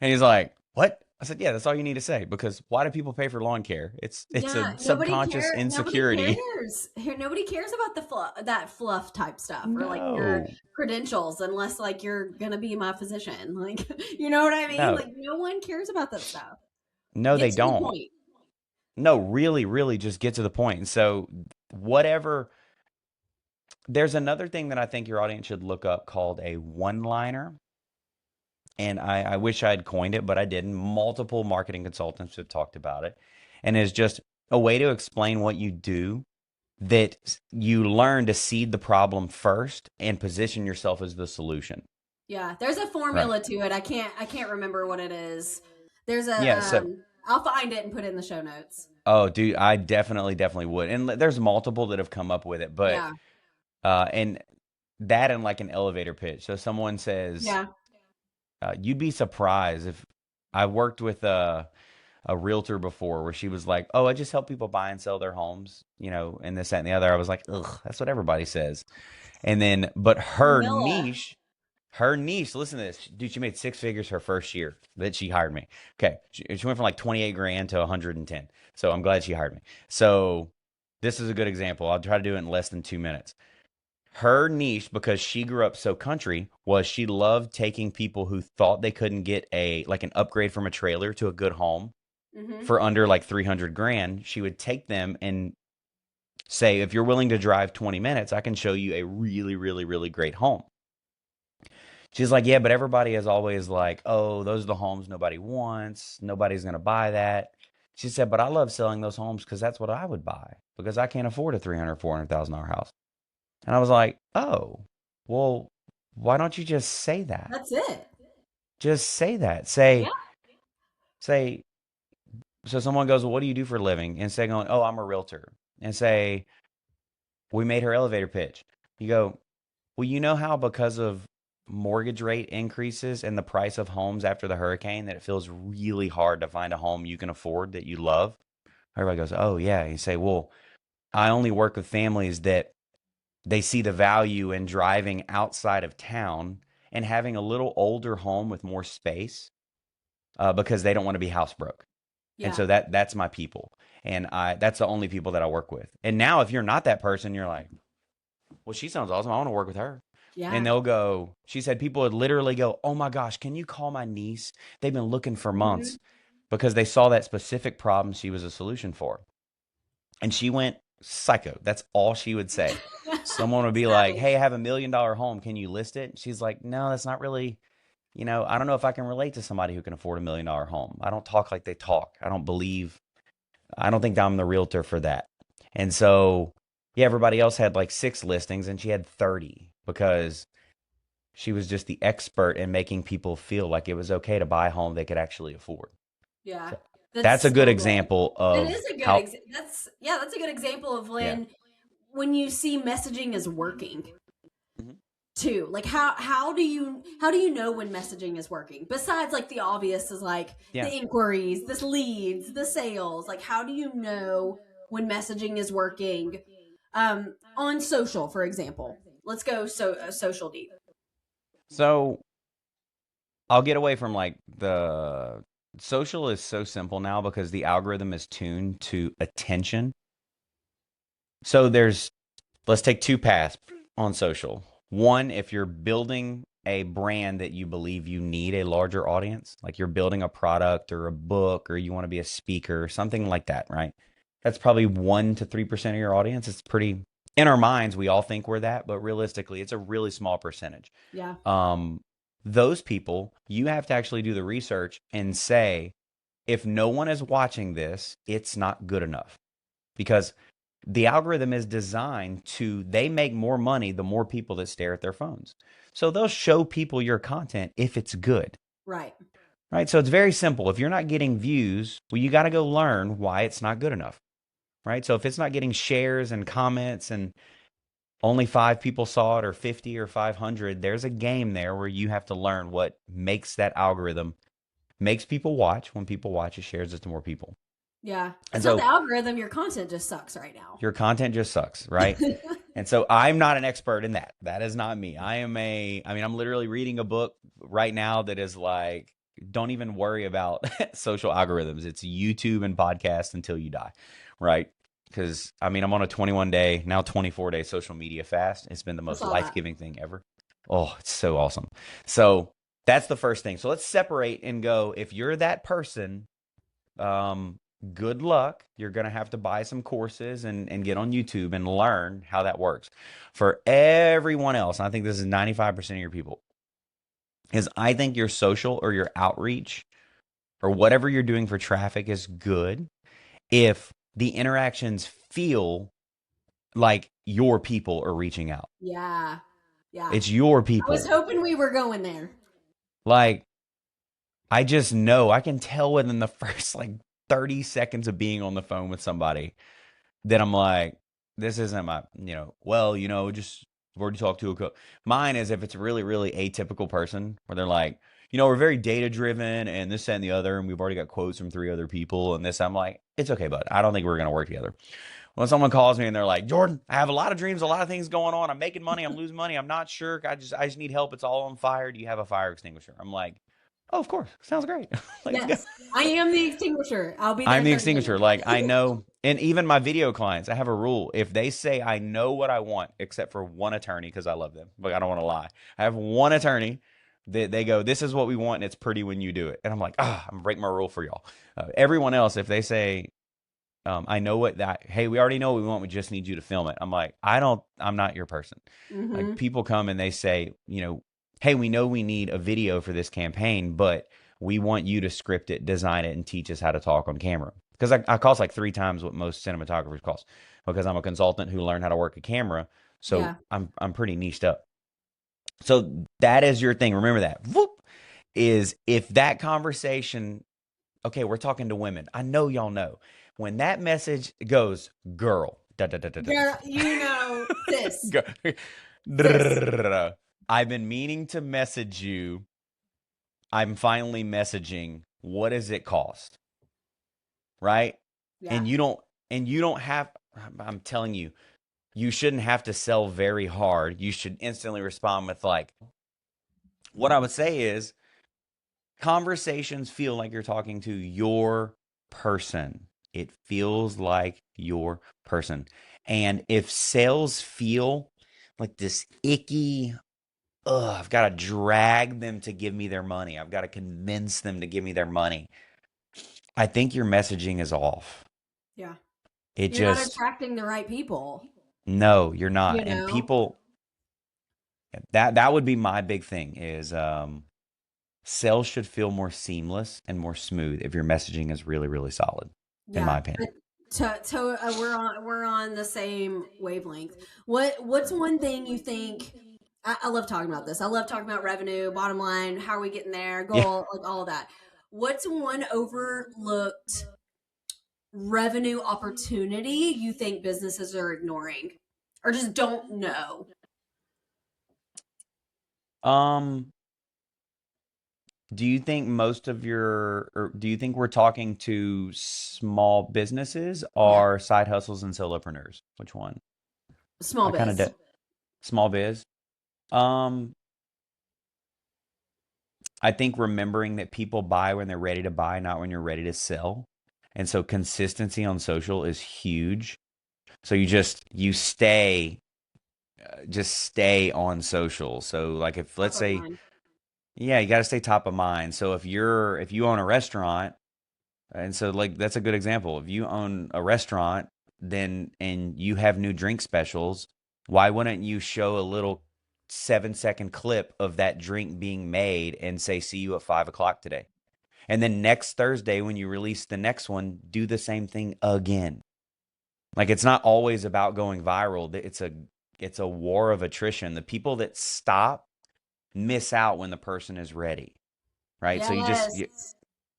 And he's like, what? I said, yeah, that's all you need to say, because why do people pay for lawn care? It's a Yeah, nobody subconscious cares. Nobody insecurity. cares. Nobody cares about the that fluff type stuff or like your No, credentials, unless like you're gonna be my physician. Like, you know what I mean? no, Like, no one cares about that stuff. no, Get they to the don't. point. No, really, really just get to the point. And so, whatever, there's another thing that I think your audience should look up called a one liner. And I wish I had coined it, but I didn't. Multiple marketing consultants have talked about it. And it's just a way to explain what you do, that you learn to seed the problem first and position yourself as the solution. Yeah, there's a Right. formula to it. I can't remember what it is. There's Yeah. a So, I'll find it and put it in the show notes. oh, dude, I definitely would. And there's multiple that have come up with it, but Yeah. and that and like an elevator pitch. So someone says, Yeah. you'd be surprised if I worked with a realtor before where she was like, "Oh, I just help people buy and sell their homes, and this, that, and the other." I was like, "Ugh, that's what everybody says." And then, but Camilla. her niche, listen to this, dude. She made six figures her first year that she hired me. Okay, she went from like 28 grand to 110. So I'm glad she hired me. So this is a good example. I'll try to do it in less than 2 minutes. Her niche, because she grew up so country, was she loved taking people who thought they couldn't get an upgrade from a trailer to a good home Mm-hmm. for under like 300 grand. She would take them and say, if you're willing to drive 20 minutes, I can show you a really, really, really great home. She's like, yeah, but everybody is always like, oh, those are the homes nobody wants. Nobody's going to buy that. She said, but I love selling those homes because that's what I would buy because I can't afford a $300,000, $400,000 house. And I was like, oh, well, why don't you just say that? That's it. Just say that. Yeah. Say, so someone goes, well, what do you do for a living? And say, going, oh, I'm a realtor. And say, we made her elevator pitch. You go, well, you know how because of mortgage rate increases and the price of homes after the hurricane that it feels really hard to find a home you can afford that you love? Everybody goes, oh, yeah. You say, well, I only work with families that they see the value in driving outside of town and having a little older home with more space because they don't want to be house broke. And Yeah. so that's my people. And that's the only people that I work with. And now if you're not that person, you're like, well, she sounds awesome. I want to work with her. And Yeah. they'll go, she said people would literally go, oh my gosh, can you call my niece? They've been looking for Mm-hmm. months because they saw that specific problem she was a solution for. And she went psycho. That's all she would say. Someone would be like, Savage. hey, I have $1 million home. Can you list it? She's like, no, that's not really, I don't know if I can relate to somebody who can afford $1 million home. I don't talk like they talk. I don't think I'm the realtor for that. And so, yeah, everybody else had like 6 listings and she had 30 because she was just the expert in making people feel like it was okay to buy a home they could actually afford. Yeah. So That's that's a so good good. example That of is a good how, that's a good example of yeah. when you see messaging is working Mhm. too. Like how do you know when messaging is working? Besides like the obvious is like Yeah. the inquiries, the leads, the sales. Like how do you know when messaging is working on social, for example? Let's go social deep. So I'll get away from like the social is so simple now because the algorithm is tuned to attention. So let's take two paths on social. One, if you're building a brand that you believe you need a larger audience, like you're building a product or a book or you want to be a speaker, something like that, right? That's probably 1 to 3% of your audience. It's pretty, in our minds, we all think we're that, but realistically, it's a really small percentage. Yeah. Um, those people, you have to actually do the research and say, if no one is watching this, it's not good enough because the algorithm is designed they make more money the more people that stare at their phones. So they'll show people your content if it's good. Right. Right. So it's very simple. If you're not getting views, well, you got to go learn why it's not good enough. Right. So if it's not getting shares and comments and only 5 people saw it or 50 or 500, there's a game there where you have to learn what makes that algorithm makes people watch. When people watch, it shares it to more people. Yeah. And It's not the so algorithm, your content just sucks right now. your content just sucks, right? And so I'm not an expert in that. That is not me. I'm literally reading a book right now that is like, don't even worry about social algorithms. It's YouTube and podcast until you die, right? Because I'm on a 21-day, now 24-day social media fast. It's been the I most saw that. life-giving thing ever. Oh, it's so awesome. So that's the first thing. So let's separate and go, if you're that person, good luck. You're going to have to buy some courses and get on YouTube and learn how that works. For everyone else, and I think this is 95% of your people, is I think your social or your outreach or whatever you're doing for traffic is good if the interactions feel like your people are reaching out. Yeah. Yeah. It's your I was people. hoping we were going there. Like, I just know, I can tell within the first like 30 seconds of being on the phone with somebody that I'm like, this isn't my, well, just I've already talked to a Mine is if it's a really, really atypical person where they're like, we're very data driven and this, that, and the other, and we've already got quotes from 3 other people and this. I'm like, it's okay, bud. I don't think we're going to work together. When someone calls me and they're like, Jordan, I have a lot of dreams, a lot of things going on. I'm making money. I'm losing money. I'm not sure. I just need help. It's all on fire. Do you have a fire extinguisher? I'm like, oh, of course. Sounds great. Let's go. Yes, I am the extinguisher. I'll be there I'm in the 30 extinguisher. minutes. Like I know, and even my video clients, I have a rule. If they say I know what I want, except for one attorney, because I love them, but I don't want to lie. I have one attorney that they go, this is what we want, and it's pretty when you do it. And I'm like, I'm breaking my rule for y'all. Everyone else, if they say, I know what that, hey, we already know what we want, we just need you to film it. I'm like, I'm not your person. Like people come and they say, hey, we know we need a video for this campaign, but we want you to script it, design it, and teach us how to talk on camera. Because I cost like 3 times what most cinematographers cost because I'm a consultant who learned how to work a camera. So Yeah. I'm pretty niched up. So that is your thing. Remember that. Whoop, is if that conversation, okay, we're talking to women. I know y'all know. When that message goes, girl, da, da, da, da, da. Girl, sis. I've been meaning to message you. I'm finally messaging. What does it cost? Right? Yeah. And you don't have, I'm telling you, you shouldn't have to sell very hard. You should instantly respond with like, what I would say is conversations feel like you're talking to your person. It feels like your person. And if sales feel like this icky, I've got to drag them to give me their money. I've got to convince them to give me their money. I think your messaging is off. Yeah. It You're not just, attracting the right people. no, you're not. You And know? people, that would be my big thing is, sales should feel more seamless and more smooth if your messaging is really, really solid, in my Yeah. opinion. We're on the same wavelength. What's one thing you think? I love talking about this. I love talking about revenue, bottom line, how are we getting there, Yeah. goal, like all of that. What's one overlooked revenue opportunity you think businesses are ignoring or just don't know? Do you think do you think we're talking to small businesses Yeah, or side hustles and solopreneurs? Which one? small I kind of biz. small biz. Um, I think remembering that people buy when they're ready to buy, not when you're ready to sell. And so consistency on social is huge. So just stay on social. So like if Top let's of say, mind. yeah, you got to stay top of mind. So if you own a restaurant, and so like that's a good example. If you own a restaurant, then and you have new drink specials, why wouldn't you show a little 7-second clip of that drink being made and say, see you at 5 o'clock today? And then next Thursday, when you release the next one, do the same thing again. Like it's not always about going viral. It's a war of attrition. The people that stop miss out when the person is ready. Right. So Yes.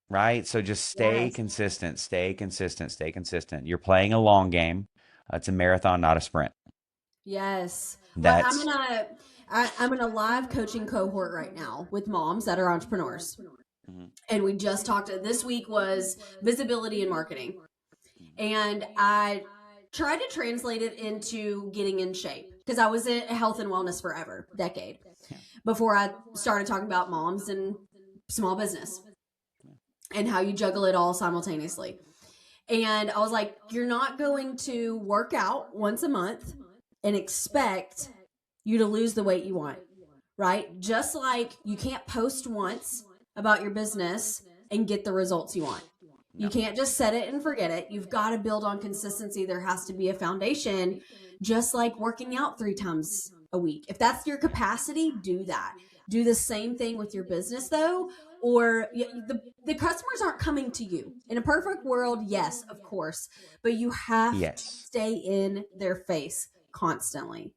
right. So just stay Yes. consistent, stay consistent, stay consistent. You're playing a long game. It's a marathon, not a sprint. Yes. Well, That's I'm in a live coaching cohort right now with moms that are entrepreneurs. Mhm. And we just talked this week was visibility and marketing. And I tried to translate it into getting in shape because I was in health and wellness forever, decade, Yeah. before I started talking about moms and small business and how you juggle it all simultaneously. And I was like, you're not going to work out once a month and expect you to lose the weight you want, right? Just like you can't post once about your business and get the results you want. You No. can't just set it and forget it. You've got to build on consistency. There has to be a foundation, just like working out 3 times a week. If that's your capacity, do that. Do the same thing with your business, though, or the customers aren't coming to you. In a perfect world, yes, of course, but you have to Yes. stay in their face constantly.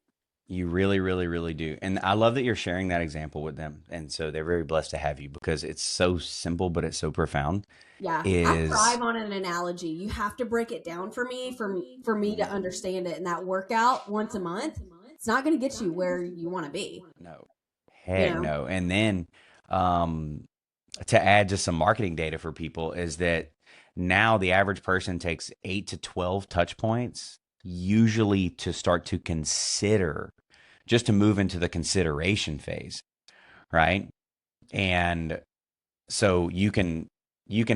You really, really, really do. And I love that you're sharing that example with them. And so they're very blessed to have you because it's so simple, but it's so profound. Yeah, I Is thrive on an analogy. You have to break it down for me to understand it. And that workout once a month, it's not going to get you where you want to be. no, You heck know? no. And then um, to add just some marketing data for people is that now the average person takes 8 to 12 touch points, usually to start to consider, just to move into the consideration phase, right? And so you can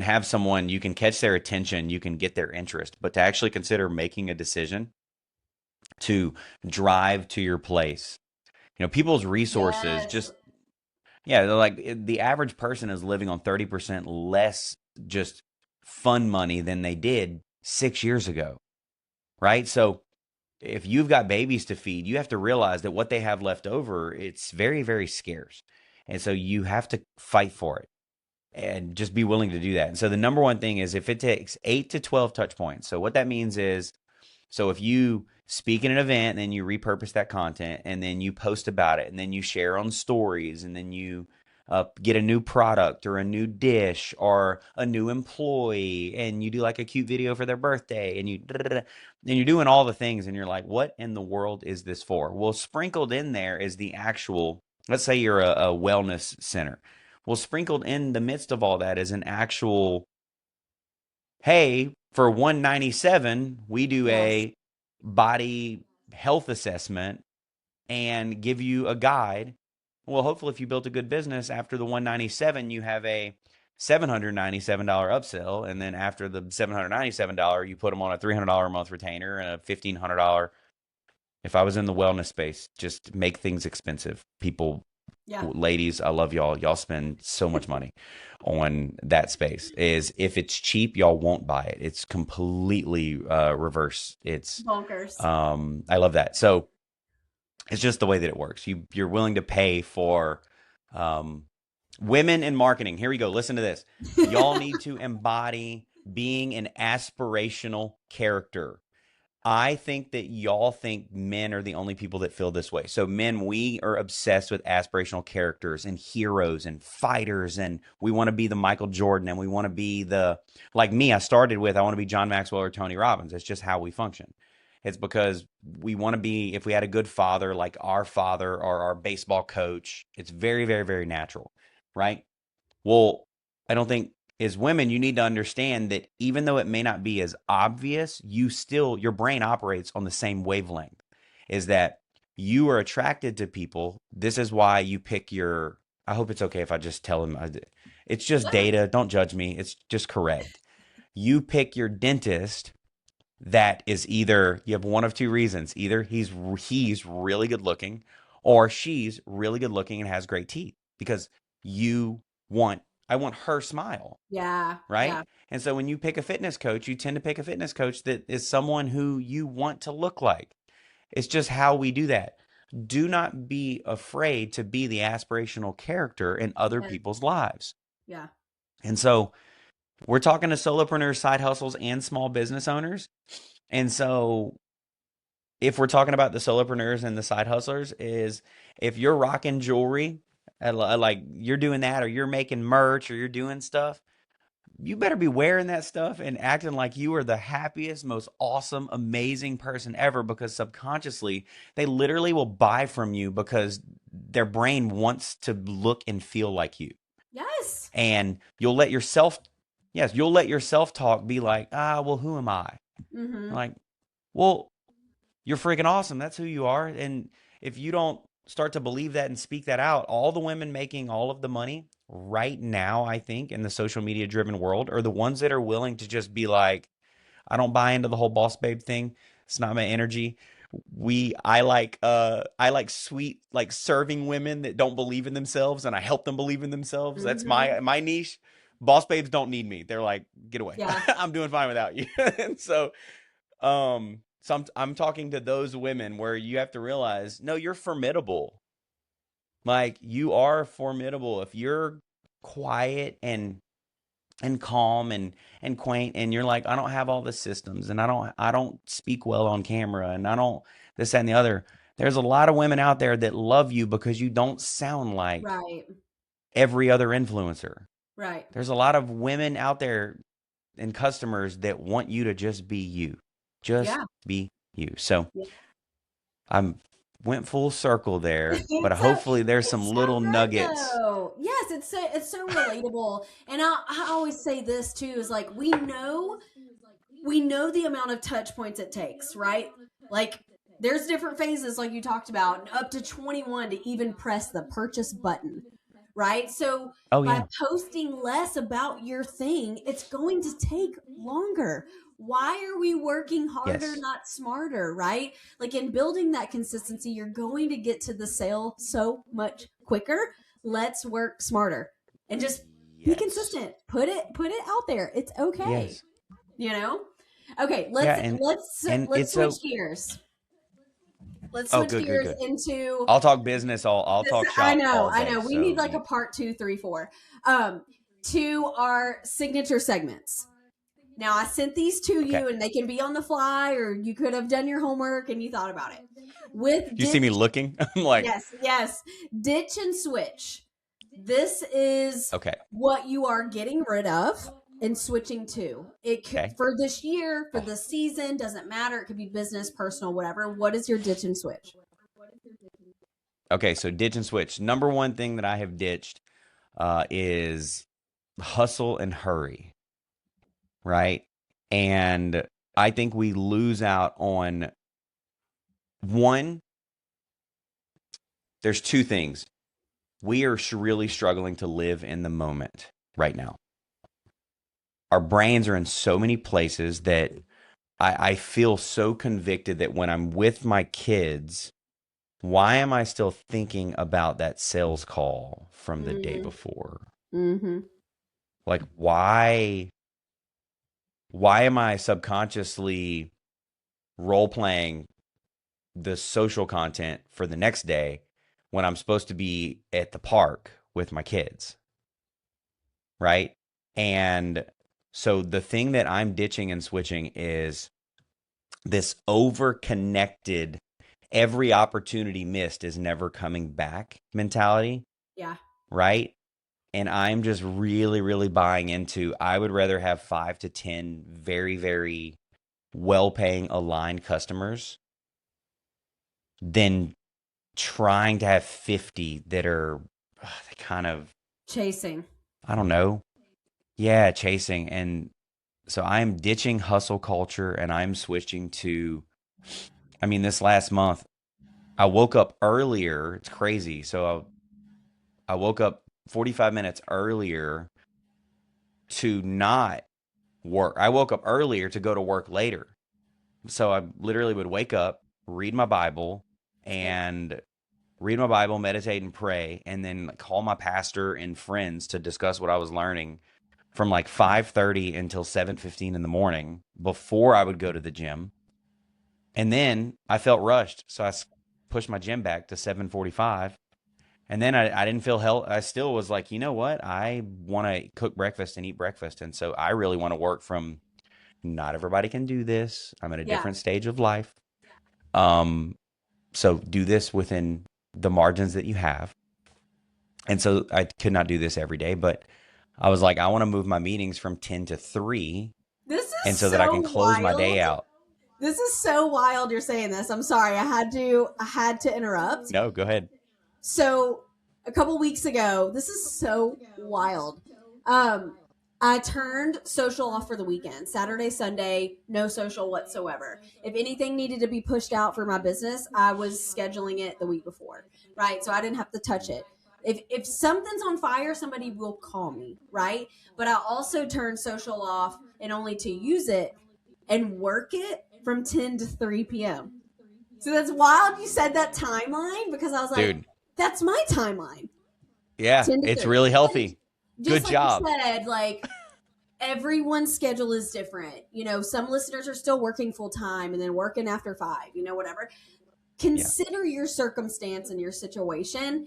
have someone, you can catch their attention, you can get their interest, but to actually consider making a decision to drive to your place. People's resources Yes. just, yeah, they're like the average person is living on 30% less just fun money than they did 6 years ago, right? So if you've got babies to feed, you have to realize that what they have left over, it's very, very scarce. And so you have to fight for it and just be willing to do that. And so the number one thing is if it takes 8 to 12 touch points. So what that means is, so if you speak in an event, then you repurpose that content and then you post about it and then you share on stories and then you get a new product or a new dish or a new employee and you do like a cute video for their birthday and you're doing all the things and you're like, what in the world is this for? Well, sprinkled in there is the actual, let's say you're a wellness center. Well, sprinkled in the midst of all that is an actual, hey, for 197, we do Yes. a body health assessment and give you a guide. Well, hopefully if you built a good business after the 197, you have a $797 upsell, and then after the $797, you put them on a $300 a month retainer and a $1,500. If I was in the wellness space, just make things expensive. People, Yeah. ladies, I love y'all. Y'all spend so much money on that space. Is if it's cheap, y'all won't buy it. It's completely reverse. It's Bonkers. I love that. So it's just the way that it works. You're willing to pay for um, women in marketing. Here we go. Listen to this. Y'all need to embody being an aspirational character. I think that y'all think men are the only people that feel this way. So men, we are obsessed with aspirational characters and heroes and fighters, and we want to be the Michael Jordan, and we want to be the, like me, I started with, I want to be John Maxwell or Tony Robbins. It's just how we function. It's because we want to be, if we had a good father, like our father or our baseball coach, it's very, very, very natural, right? Well, I don't think as women, you need to understand that even though it may not be as obvious, your brain operates on the same wavelength. Is that you are attracted to people. This is why you pick I hope it's okay if I just tell them. It's just Yeah. data. Don't judge me. It's just correct. You pick your dentist that is either, you have one of two reasons. Either he's really good looking or she's really good looking and has great teeth because you want I want her smile, Yeah. right? Yeah. And so when you pick a fitness coach, you tend to pick a fitness coach that is someone who you want to look like. It's just how we do that. Do not be afraid to be the aspirational character in other Yeah. people's lives. Yeah. And so we're talking to solopreneurs, side hustles, and small business owners. And so if we're talking about the solopreneurs and the side hustlers, is if you're rocking jewelry, like you're doing that, or you're making merch, or you're doing stuff, you better be wearing that stuff and acting like you are the happiest, most awesome, amazing person ever, because subconsciously they literally will buy from you because their brain wants to look and feel like you. Yes. And you'll let your self talk be like, well, who am I? Mm-hmm. Like, well, you're freaking awesome. That's who you are. And if you don't start to believe that and speak that out, all the women making all of the money right now, I think, in the social media driven world are the ones that are willing to just be like, I don't buy into the whole boss babe thing. It's not my energy. I like sweet, like serving women that don't believe in themselves and I help them believe in themselves. That's Mm-hmm. my niche. Boss babes don't need me. They're like, get away. Yeah. I'm doing fine without you. And so I'm talking to those women where you have to realize, no, you're formidable. Like you are formidable. If you're quiet and calm and quaint and you're like, I don't have all the systems and I don't speak well on camera and I don't this that and the other. There's a lot of women out there that love you because you don't sound like Right. every other influencer. Right. There's a lot of women out there and customers that want you to just be you. Just Yeah. be you. So Yeah. I'm went full circle there, but It's so hopefully there's some it's so little right nuggets. though. Yes, it's so relatable. And I always say this too is like we know the amount of touch points it takes, right? Like there's different phases like you talked about, up to 21 to even press the purchase button, right? So Oh by yeah. posting less about your thing, it's going to take longer. Why are we working harder, Yes. not smarter, right? Like in building that consistency, you're going to get to the sale so much quicker. Let's work smarter and just be Yes. consistent. Put it out there. It's okay. Yes. You know? Okay, Yeah, and let's it's switch so gears. Let's oh switch good, good, gears good. into I'll talk business I'll this. talk shop all I day. know. We need So like a you part 2, 3, 4 um, to our signature segments. Now, I sent these to okay. you, and they can be on the fly, or you could have done your homework and you thought about it. With Do you see ditch, me looking? I'm like, yes, yes, ditch and switch. This is okay. what you are getting rid of and switching to. It could, Okay. for this year, for Oh, the season, doesn't matter. It could be business, personal, whatever. What is your ditch and switch? okay, so ditch and switch. Number one thing that I have ditched is hustle and hurry, right? And I think we lose out on one. There's two things. We are really struggling to live in the moment right now. Our brains are in so many places that I feel so convicted that when I'm with my kids, why am I still thinking about that sales call from the day Mm-hmm. before? Mm-hmm. Like, why am I subconsciously role playing the social content for the next day when I'm supposed to be at the park with my kids, right? And so the thing that I'm ditching and switching is this over connected, every opportunity missed is never coming back mentality, Yeah. right? And I'm just really, really buying into, I would rather have 5 to 10 very, very well paying aligned customers than trying to have 50 that are kind of, Chasing. I don't know. Yeah, chasing. And so I'm ditching hustle culture and I'm switching to, I mean, this last month, I woke up earlier. It's crazy. So I woke up 45 minutes earlier to not work. I woke up earlier to go to work later. So I literally would wake up, read my Bible, Yep. and read my Bible, meditate, and pray, and then call my pastor and friends to discuss what I was learning from like 5:30 until 7:15 in the morning before I would go to the gym. And then I felt rushed, so I pushed my gym back to 7:45. And then I didn't feel hell. I still was like, you know what? I want to cook breakfast and eat breakfast. And so I really want to work from, not everybody can do this. I'm at a Yeah. different stage of life. Um, so do this within the margins that you have. And so I could not do this every day, but I was like, I want to move my meetings from 10 to 3 This is and so that I so can close my day wild. out. This is so wild you're saying this. I'm sorry. I had to interrupt. No, go ahead. So a couple weeks ago, this is so wild. Um, I turned social off for the weekend. Saturday, Sunday, no social whatsoever. If anything needed to be pushed out for my business, I was scheduling it the week before, right? So I didn't have to touch it. If something's on fire, somebody will call me, right? But I also turned social off and only to use it and work it from 10 to 3 p.m. So that's wild you said that timeline because I was like, Dude, that's my timeline. yeah, 10 to it's 3. really And healthy. just Good like you job. said, like everyone's schedule is different. You know, some listeners are still working full time and then working after 5, whatever. Yeah. Consider your circumstance and your situation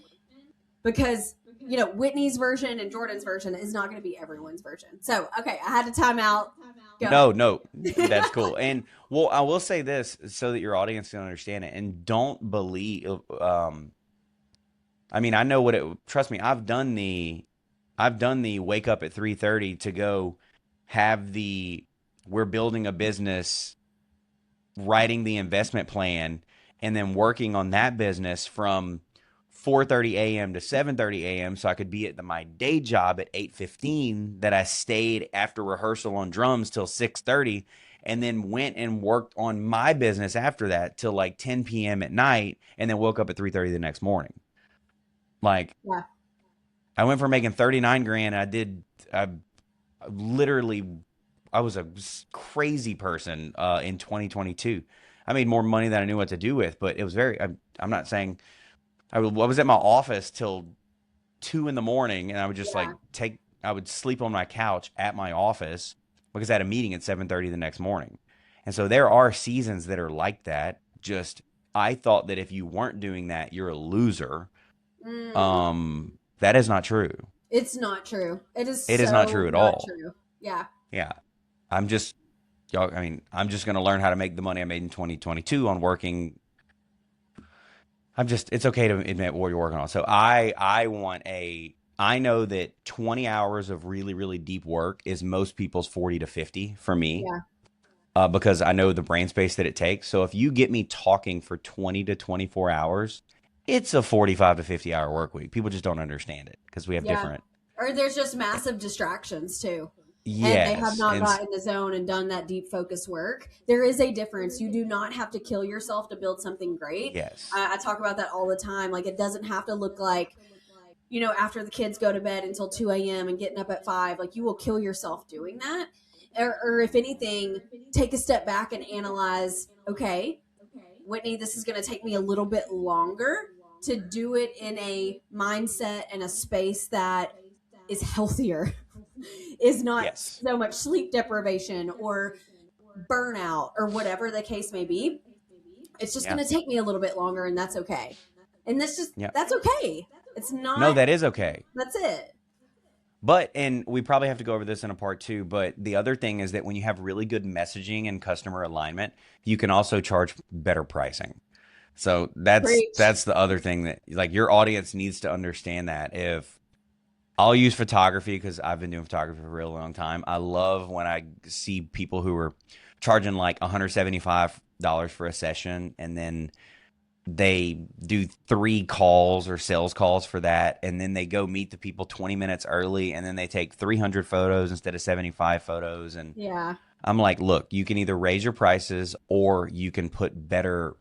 because Whitney's version and Jordan's version is not going to be everyone's version. So, okay, I had to time out. Go No, that's cool. And well, I will say this so that your audience can understand it, and don't believe. I mean, I know what it. Trust me, I've done the wake up at 3:30 to go have the we're building a business, writing the investment plan, and then working on that business from 4:30 a.m. to 7:30 a.m. so I could be at my day job at 8:15, that I stayed after rehearsal on drums till 6:30, and then went and worked on my business after that till like 10 p.m. at night, and then woke up at 3:30 the next morning. Like, Yeah. I went from making 39 grand. I literally, I was a crazy person in 2022. I made more money than I knew what to do with, but it was I'm not saying, I was at my office till 2 in the morning, and I would just I would sleep on my couch at my office because I had a meeting at 7:30 the next morning. And so there are seasons that are like that. Just, I thought that if you weren't doing that, you're a loser. That is not true. It's not true. It is not true at all. True. Yeah. Yeah. I'm just going to learn how to make the money I made in 2022 on working. It's okay to admit what you're working on. So I know that 20 hours of really, really deep work is most people's 40 to 50 for me. Yeah. Because I know the brain space that it takes. So if you get me talking for 20 to 24 hours, it's a 45 to 50 hour work week. People just don't understand it because we have different. Or there's just massive distractions too. Yes. And they have not gotten in the zone and done that deep focus work. There is a difference. You do not have to kill yourself to build something great. Yes. I talk about that all the time. Like, it doesn't have to look like, after the kids go to bed until 2 a.m. and getting up at 5, like, you will kill yourself doing that. Or if anything, take a step back and analyze, okay, Whitney, this is going to take me a little bit longer to do it in a mindset and a space that is healthier, is not so much sleep deprivation or burnout or whatever the case may be. It's just going to take me a little bit longer, and that's okay. And that's okay. It's not. No, that is okay. That's it. But, and we probably have to go over this in a part 2, but the other thing is that when you have really good messaging and customer alignment, you can also charge better pricing. So that's the other thing that, like, your audience needs to understand that. If I'll use photography, because I've been doing photography for a real long time. I love when I see people who are charging like $175 for a session, and then they do 3 calls or sales calls for that, and then they go meet the people 20 minutes early, and then they take 300 photos instead of 75 photos. And I'm like, look, you can either raise your prices or you can put better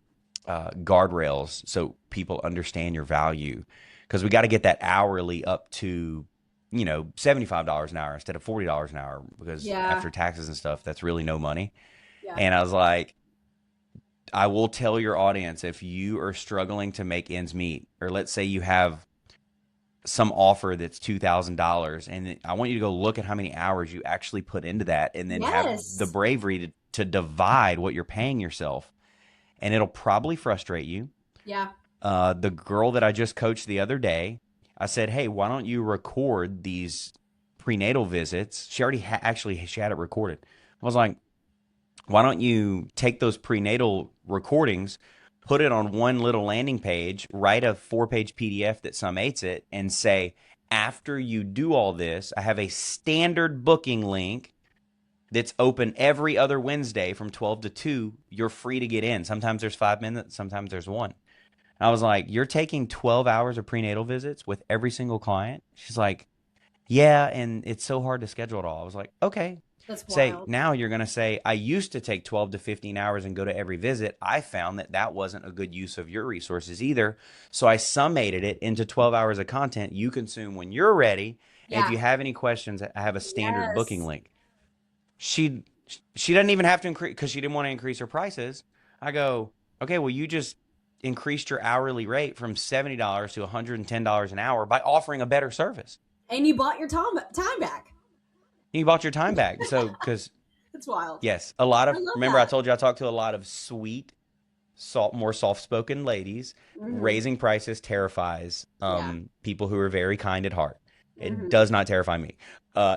guardrails so people understand your value, because we got to get that hourly up to $75 an hour instead of $40 an hour, because after taxes and stuff, that's really no money. And I was like, I will tell your audience, if you are struggling to make ends meet, or let's say you have some offer that's $2,000, and I want you to go look at how many hours you actually put into that, and then have the bravery to divide what you're paying yourself. And it'll probably frustrate you. Yeah. The girl that I just coached the other day, I said, hey, why don't you record these prenatal visits? She already she had it recorded. I was like, why don't you take those prenatal recordings, put it on one little landing page, write a 4-page PDF that summates it, and say, after you do all this, I have a standard booking link that's open every other Wednesday from 12 to 2. You're free to get in. Sometimes there's 5 minutes, sometimes there's 1. I was like, you're taking 12 hours of prenatal visits with every single client? She's like, yeah, and it's so hard to schedule it all. I was like, okay. That's wild. Now you're going to say, I used to take 12 to 15 hours and go to every visit. I found that wasn't a good use of your resources either. So I summated it into 12 hours of content you consume when you're ready. And if you have any questions, I have a standard booking link. She doesn't even have to increase, because she didn't want to increase her prices. I go, okay, well, you just increased your hourly rate from $70 to $110 an hour by offering a better service. And you bought your time back. You bought your time back. So, because it's wild. Yes, I told you I talked to a lot of sweet, more soft-spoken ladies. Mm-hmm. Raising prices terrifies Yeah. people who are very kind at heart. It Mm-hmm. does not terrify me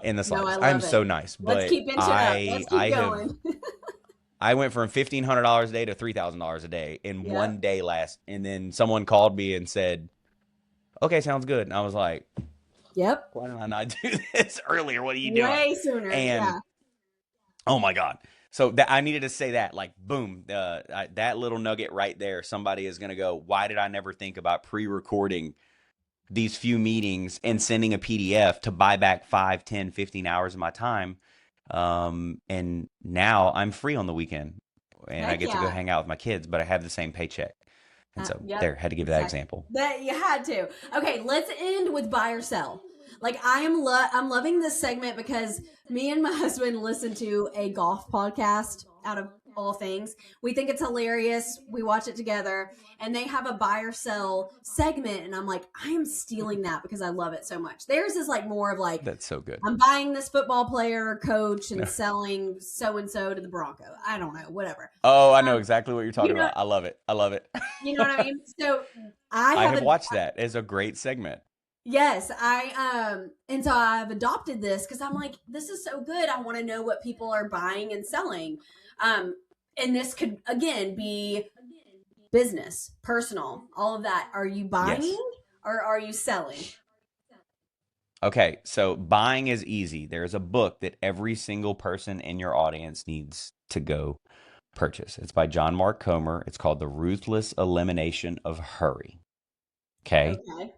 in the No, I slightest. I'm love it. so nice, Let's but keep inching up. Let's keep going. I went from $1,500 a day to $3,000 a day in Yep. one day and then someone called me and said, "Okay, sounds good." And I was like, Yep. "Why did I not do this earlier? What are you doing?" Way sooner. And Yeah. oh my God. So that I needed to say that, like, boom, that little nugget right there. Somebody is going to go, "Why did I never think about pre-recording these few meetings and sending a PDF to buy back 5, 10, 15 hours of my time?" And now I'm free on the weekend and I Heck get to go yeah. hang out with my kids, but I have the same paycheck. And so Yep. there, had to give that Exactly. example. That you had to. Okay, let's end with buy or sell. Like I'm loving this segment because me and my husband listen to a golf podcast out of all things. We think it's hilarious. We watch it together and they have a buy or sell segment and I'm like, I am stealing that because I love it so much. Theirs is like more of like That's so good. I'm buying this football player or coach and No. selling so and so to the Bronco. I don't know, whatever. Oh, I know Um, exactly what you're you talking know, about. I love it. I love it. you know what I mean? So I I have have a watched that. It's a great segment. yes, and so I've adopted this because I'm like, this is so good. I want to know what people are buying and selling. Um, and this could again be business, personal, all of that. Are you buying Yes. or are you selling? Okay, so buying is easy. There's a book that every single person in your audience needs to go purchase. It's by John Mark Comer. It's called The Ruthless Elimination of Hurry. Okay. Okay.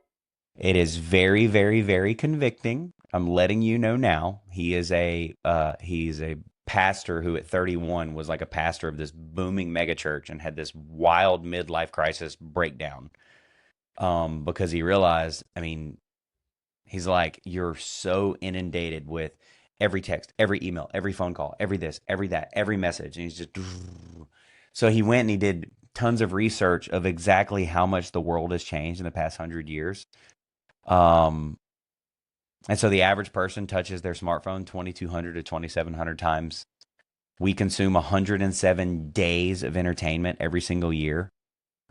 It is very, very, very convicting. I'm letting you know now. He's a pastor who at 31 was like a pastor of this booming megachurch and had this wild midlife crisis breakdown. Because he realized, I mean, he's like, you're so inundated with every text, every email, every phone call, every this, every that, every message. And he's just, so he went and he did tons of research of exactly how much the world has changed in the past 100 years. Um, and so the average person touches their smartphone 2,200 to 2,700 times. We consume 107 days of entertainment every single year.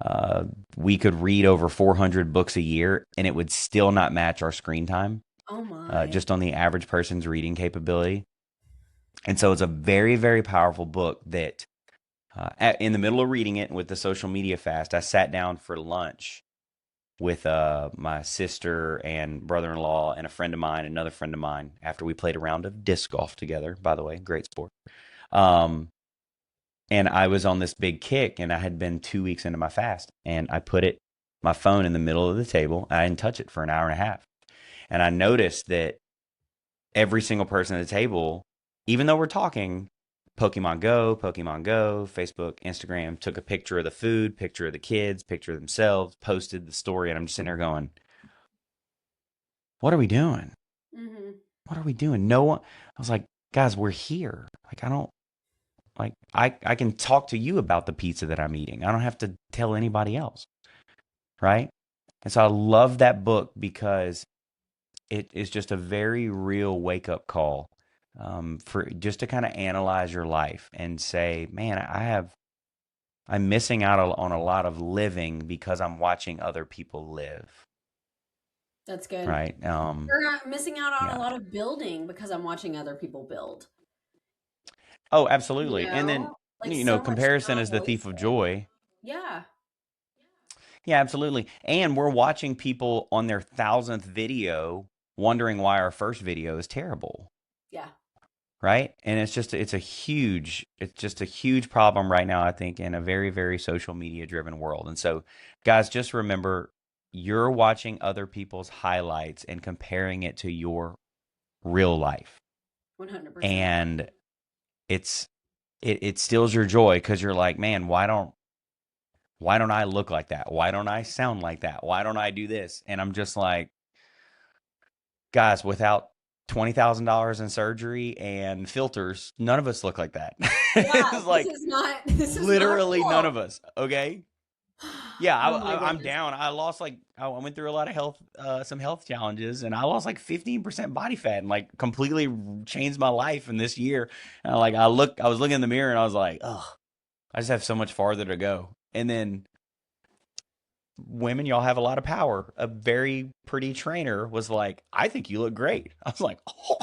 Uh, we could read over 400 books a year and it would still not match our screen time, Oh my. just on the average person's reading capability. And so it's a very, very powerful book that in the middle of reading it with the social media fast, I sat down for lunch with my sister and brother-in-law and a friend of mine, another friend of mine, after we played a round of disc golf together, by the way, great sport. Um, and I was on this big kick and I had been 2 weeks into my fast and I put my phone in the middle of the table. I didn't touch it for an hour and a half. And I noticed that every single person at the table, even though we're talking, Pokemon Go, Facebook, Instagram, took a picture of the food, picture of the kids, picture of themselves, posted the story. And I'm just sitting there going, what are we doing? Mm-hmm. What are we doing? No one, I was like, guys, we're here. Like, I don't, like, I can talk to you about the pizza that I'm eating. I don't have to tell anybody else. Right. And so I love that book because it is just a very real wake up call for just to kind of analyze your life and say, man, I'm missing out on a lot of living because I'm watching other people live. That's good. Right. You're missing out on a Yeah. lot of building because I'm watching other people build. Oh, You absolutely. And then, know, like so much comparison time is the thief of wasted. joy. Yeah. Yeah, absolutely. And we're watching people on their thousandth video wondering why our first video is terrible. Yeah. Right. And it's just a huge problem right now, I think, in a very, very social media driven world. And so, guys, just remember you're watching other people's highlights and comparing it to your real life. 100%. And it steals your joy because you're like, man, why don't I look like that? Why don't I sound like that? Why don't I do this? And I'm just like, guys, without $20,000 in surgery and filters, none of us look like that. Yeah, It's like this is not literally none cool. of us. Okay. Yeah, Oh my I'm goodness. down. I went through a lot of some health challenges, and I lost like 15% body fat, and like completely changed my life in this year. And I was looking in the mirror, and I was like, oh, I just have so much farther to go. And then women, y'all have a lot of power. A very pretty trainer was like, I think you look great. I was like, oh,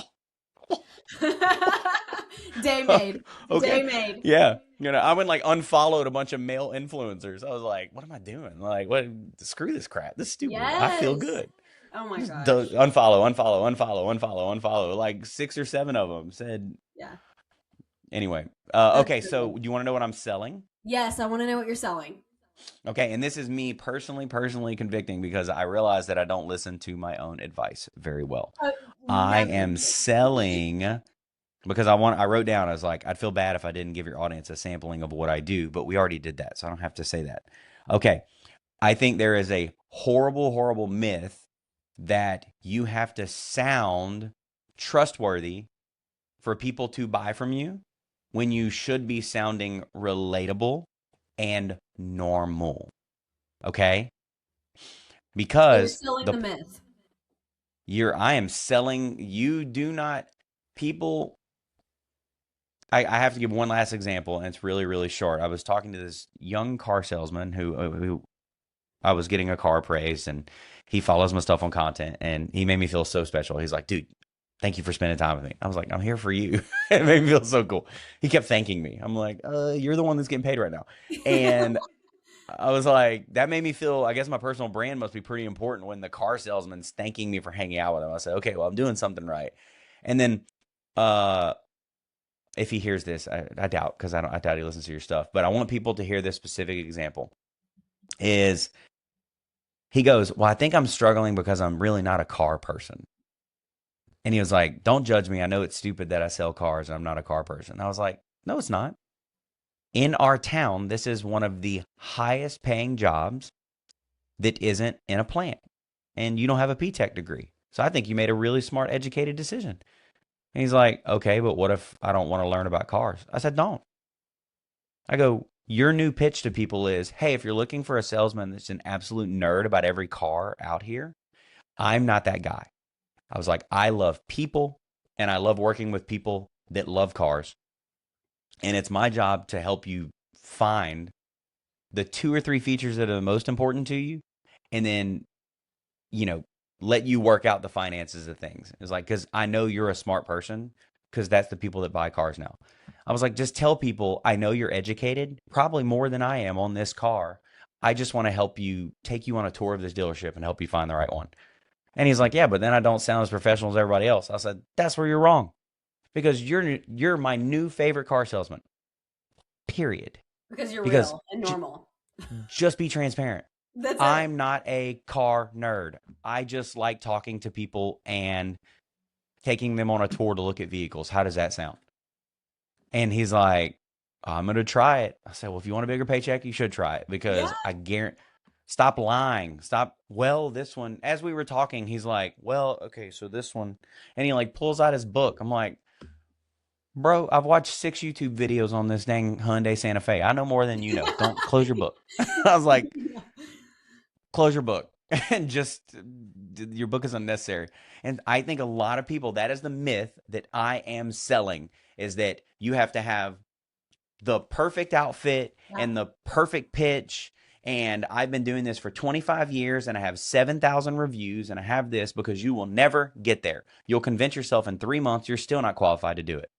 Day made. okay. Day made. Yeah. I went like unfollowed a bunch of male influencers. I was like, what am I doing? Like, what? Screw this crap. This is stupid. I feel Yes. good. Oh my Just gosh. unfollow. Like 6 or 7 of them said. Yeah. Anyway. That's Okay. so So good. do you want to know what I'm selling? Yes, I want to know what you're selling. Okay. And this is me personally convicting because I realize that I don't listen to my own advice very well. I Never. am selling because I wrote down, I was like, I'd feel bad if I didn't give your audience a sampling of what I do, but we already did that, so I don't have to say that. Okay. I think there is a horrible myth that you have to sound trustworthy for people to buy from you when you should be sounding relatable and normal. Okay? So you're Because selling the the myth. I am selling, you do not, people, I have to give one last example, and it's really short. I was talking to this young car salesman who I was getting a car appraised, and he follows my stuff on content, and he made me feel so special. He's like, dude, thank you for spending time with me. I was like, I'm here for you. It made me feel so cool. He kept thanking me. I'm like, you're the one that's getting paid right now. And I was like, that made me feel, I guess my personal brand must be pretty important when the car salesman's thanking me for hanging out with him. I said, okay, well, I'm doing something right. And then, if he hears this, I doubt, because I doubt he listens to your stuff. But I want people to hear this specific example. Is he goes, well, I think I'm struggling because I'm really not a car person. And he was like, don't judge me. I know it's stupid that I sell cars and I'm not a car person. I was like, no, it's not. In our town, this is one of the highest paying jobs that isn't in a plant. And you don't have a P-Tech degree. So I think you made a really smart, educated decision. And he's like, okay, but what if I don't want to learn about cars? I said, don't. I go, your new pitch to people is, hey, if you're looking for a salesman that's an absolute nerd about every car out here, I'm not that guy. I was like, I love people and I love working with people that love cars. And it's my job to help you find the 2 or 3 features that are the most important to you, and then, you know, let you work out the finances of things. It's like, because I know you're a smart person, because that's the people that buy cars now. I was like, just tell people, I know you're educated, probably more than I am on this car. I just want to help you, take you on a tour of this dealership and help you find the right one. And he's like, yeah, but then I don't sound as professional as everybody else. I said, that's where you're wrong, because you're my new favorite car salesman, period. Because you're Because real and normal. just be transparent. That's it. I'm not a car nerd. I just like talking to people and taking them on a tour to look at vehicles. How does that sound? And he's like, I'm going to try it. I said, well, if you want a bigger paycheck, you should try it, because Yeah. I guarantee, stop lying. Stop. Well, this one, as we were talking, he's like, well, okay, so this one, and he like pulls out his book. I'm like, bro, I've watched 6 YouTube videos on this dang Hyundai Santa Fe. I know more than you know. Don't close your book. I was like, close your book and just, your book is unnecessary. And I think a lot of people, that is the myth that I am selling, is that you have to have the perfect outfit and the perfect pitch. And I've been doing this for 25 years and I have 7,000 reviews and I have this, because you will never get there. You'll convince yourself in 3 months you're still not qualified to do it.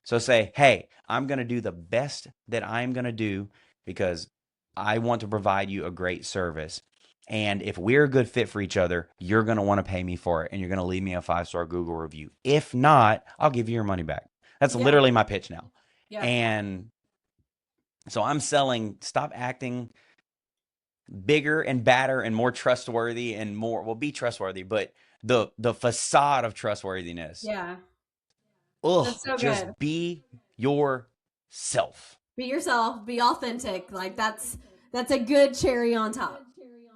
So say, hey, I'm going to do the best that I'm going to do, because I want to provide you a great service. And if we're a good fit for each other, you're going to want to pay me for it, and you're going to leave me a 5-star Google review. If not, I'll give you your money back. That's literally my pitch now. Yeah. And so I'm selling, stop acting bigger and badder and more trustworthy and more, well, be trustworthy, but the facade of trustworthiness. Yeah. Ugh, That's so just good. be yourself. Be yourself. Be authentic. Like that's a good cherry on top.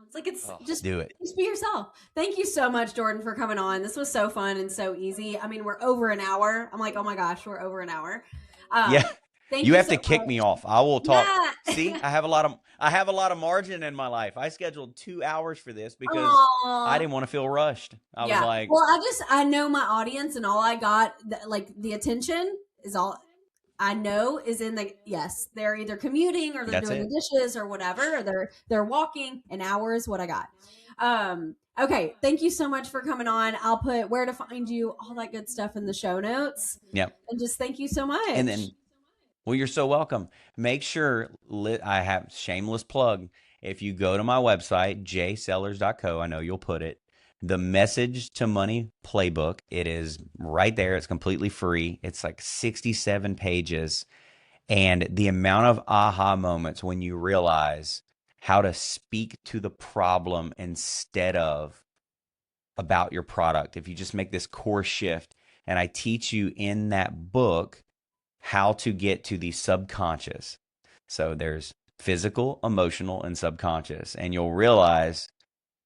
It's like just do it. Just be yourself. Thank you so much, Jordan, for coming on. This was so fun and so easy. I mean, we're over an hour. I'm like, oh my gosh, we're over an hour. Yeah. Thank You have so to kick much. me off. I will talk. Yeah. See, I have a lot of margin in my life. I scheduled 2 hours for this because Aww. I didn't want to feel rushed. I was like, well, I know my audience, and all I got, like the attention is all. I know is in the yes, they're either commuting or they're That's doing the it. dishes or whatever, or they're walking. An hour is what I got. Okay, thank you so much for coming on. I'll put where to find you, all that good stuff in the show notes. Yep. And just thank you so And much. then, well, you're so welcome. Make sure I have shameless plug. If you go to my website, jsellers.co, I know you'll put it, the Message to Money Playbook. It is right there. It's completely free. It's like 67 pages. And the amount of aha moments when you realize how to speak to the problem instead of about your product. If you just make this core shift, and I teach you in that book how to get to the subconscious. So there's physical, emotional, and subconscious. And you'll realize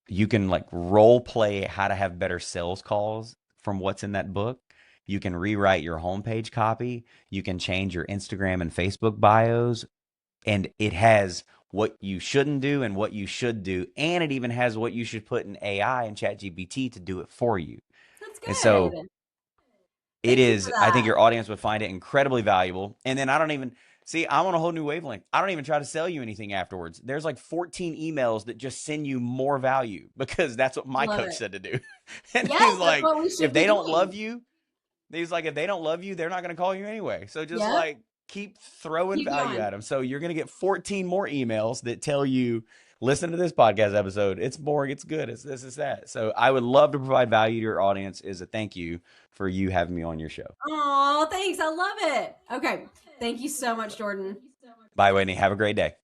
you can like role play how to have better sales calls from what's in that book. You can rewrite your homepage copy. You can change your Instagram and Facebook bios. And it has what you shouldn't do and what you should do. And it even has what you should put in AI and ChatGPT to do it for you. That's And good. so it Thank you for is, I think that. your audience would find it incredibly valuable. And then I don't even see, I'm on a whole new wavelength. I don't even try to sell you anything afterwards. There's like 14 emails that just send you more value because that's what my Love coach it. said to do. And he's Yes, that's like, what we if should be they don't love doing. you, he's like, if they don't love you, they're not going to call you anyway. So just Yep. like keep throwing Keep value going. at them. So you're going to get 14 more emails that tell you, listen to this podcast episode. It's boring. It's good. It's this, it's that. So I would love to provide value to your audience as a thank you for you having me on your show. Oh, thanks. I love it. Okay. Thank you so much, Jordan. Bye, Whitney. Have a great day.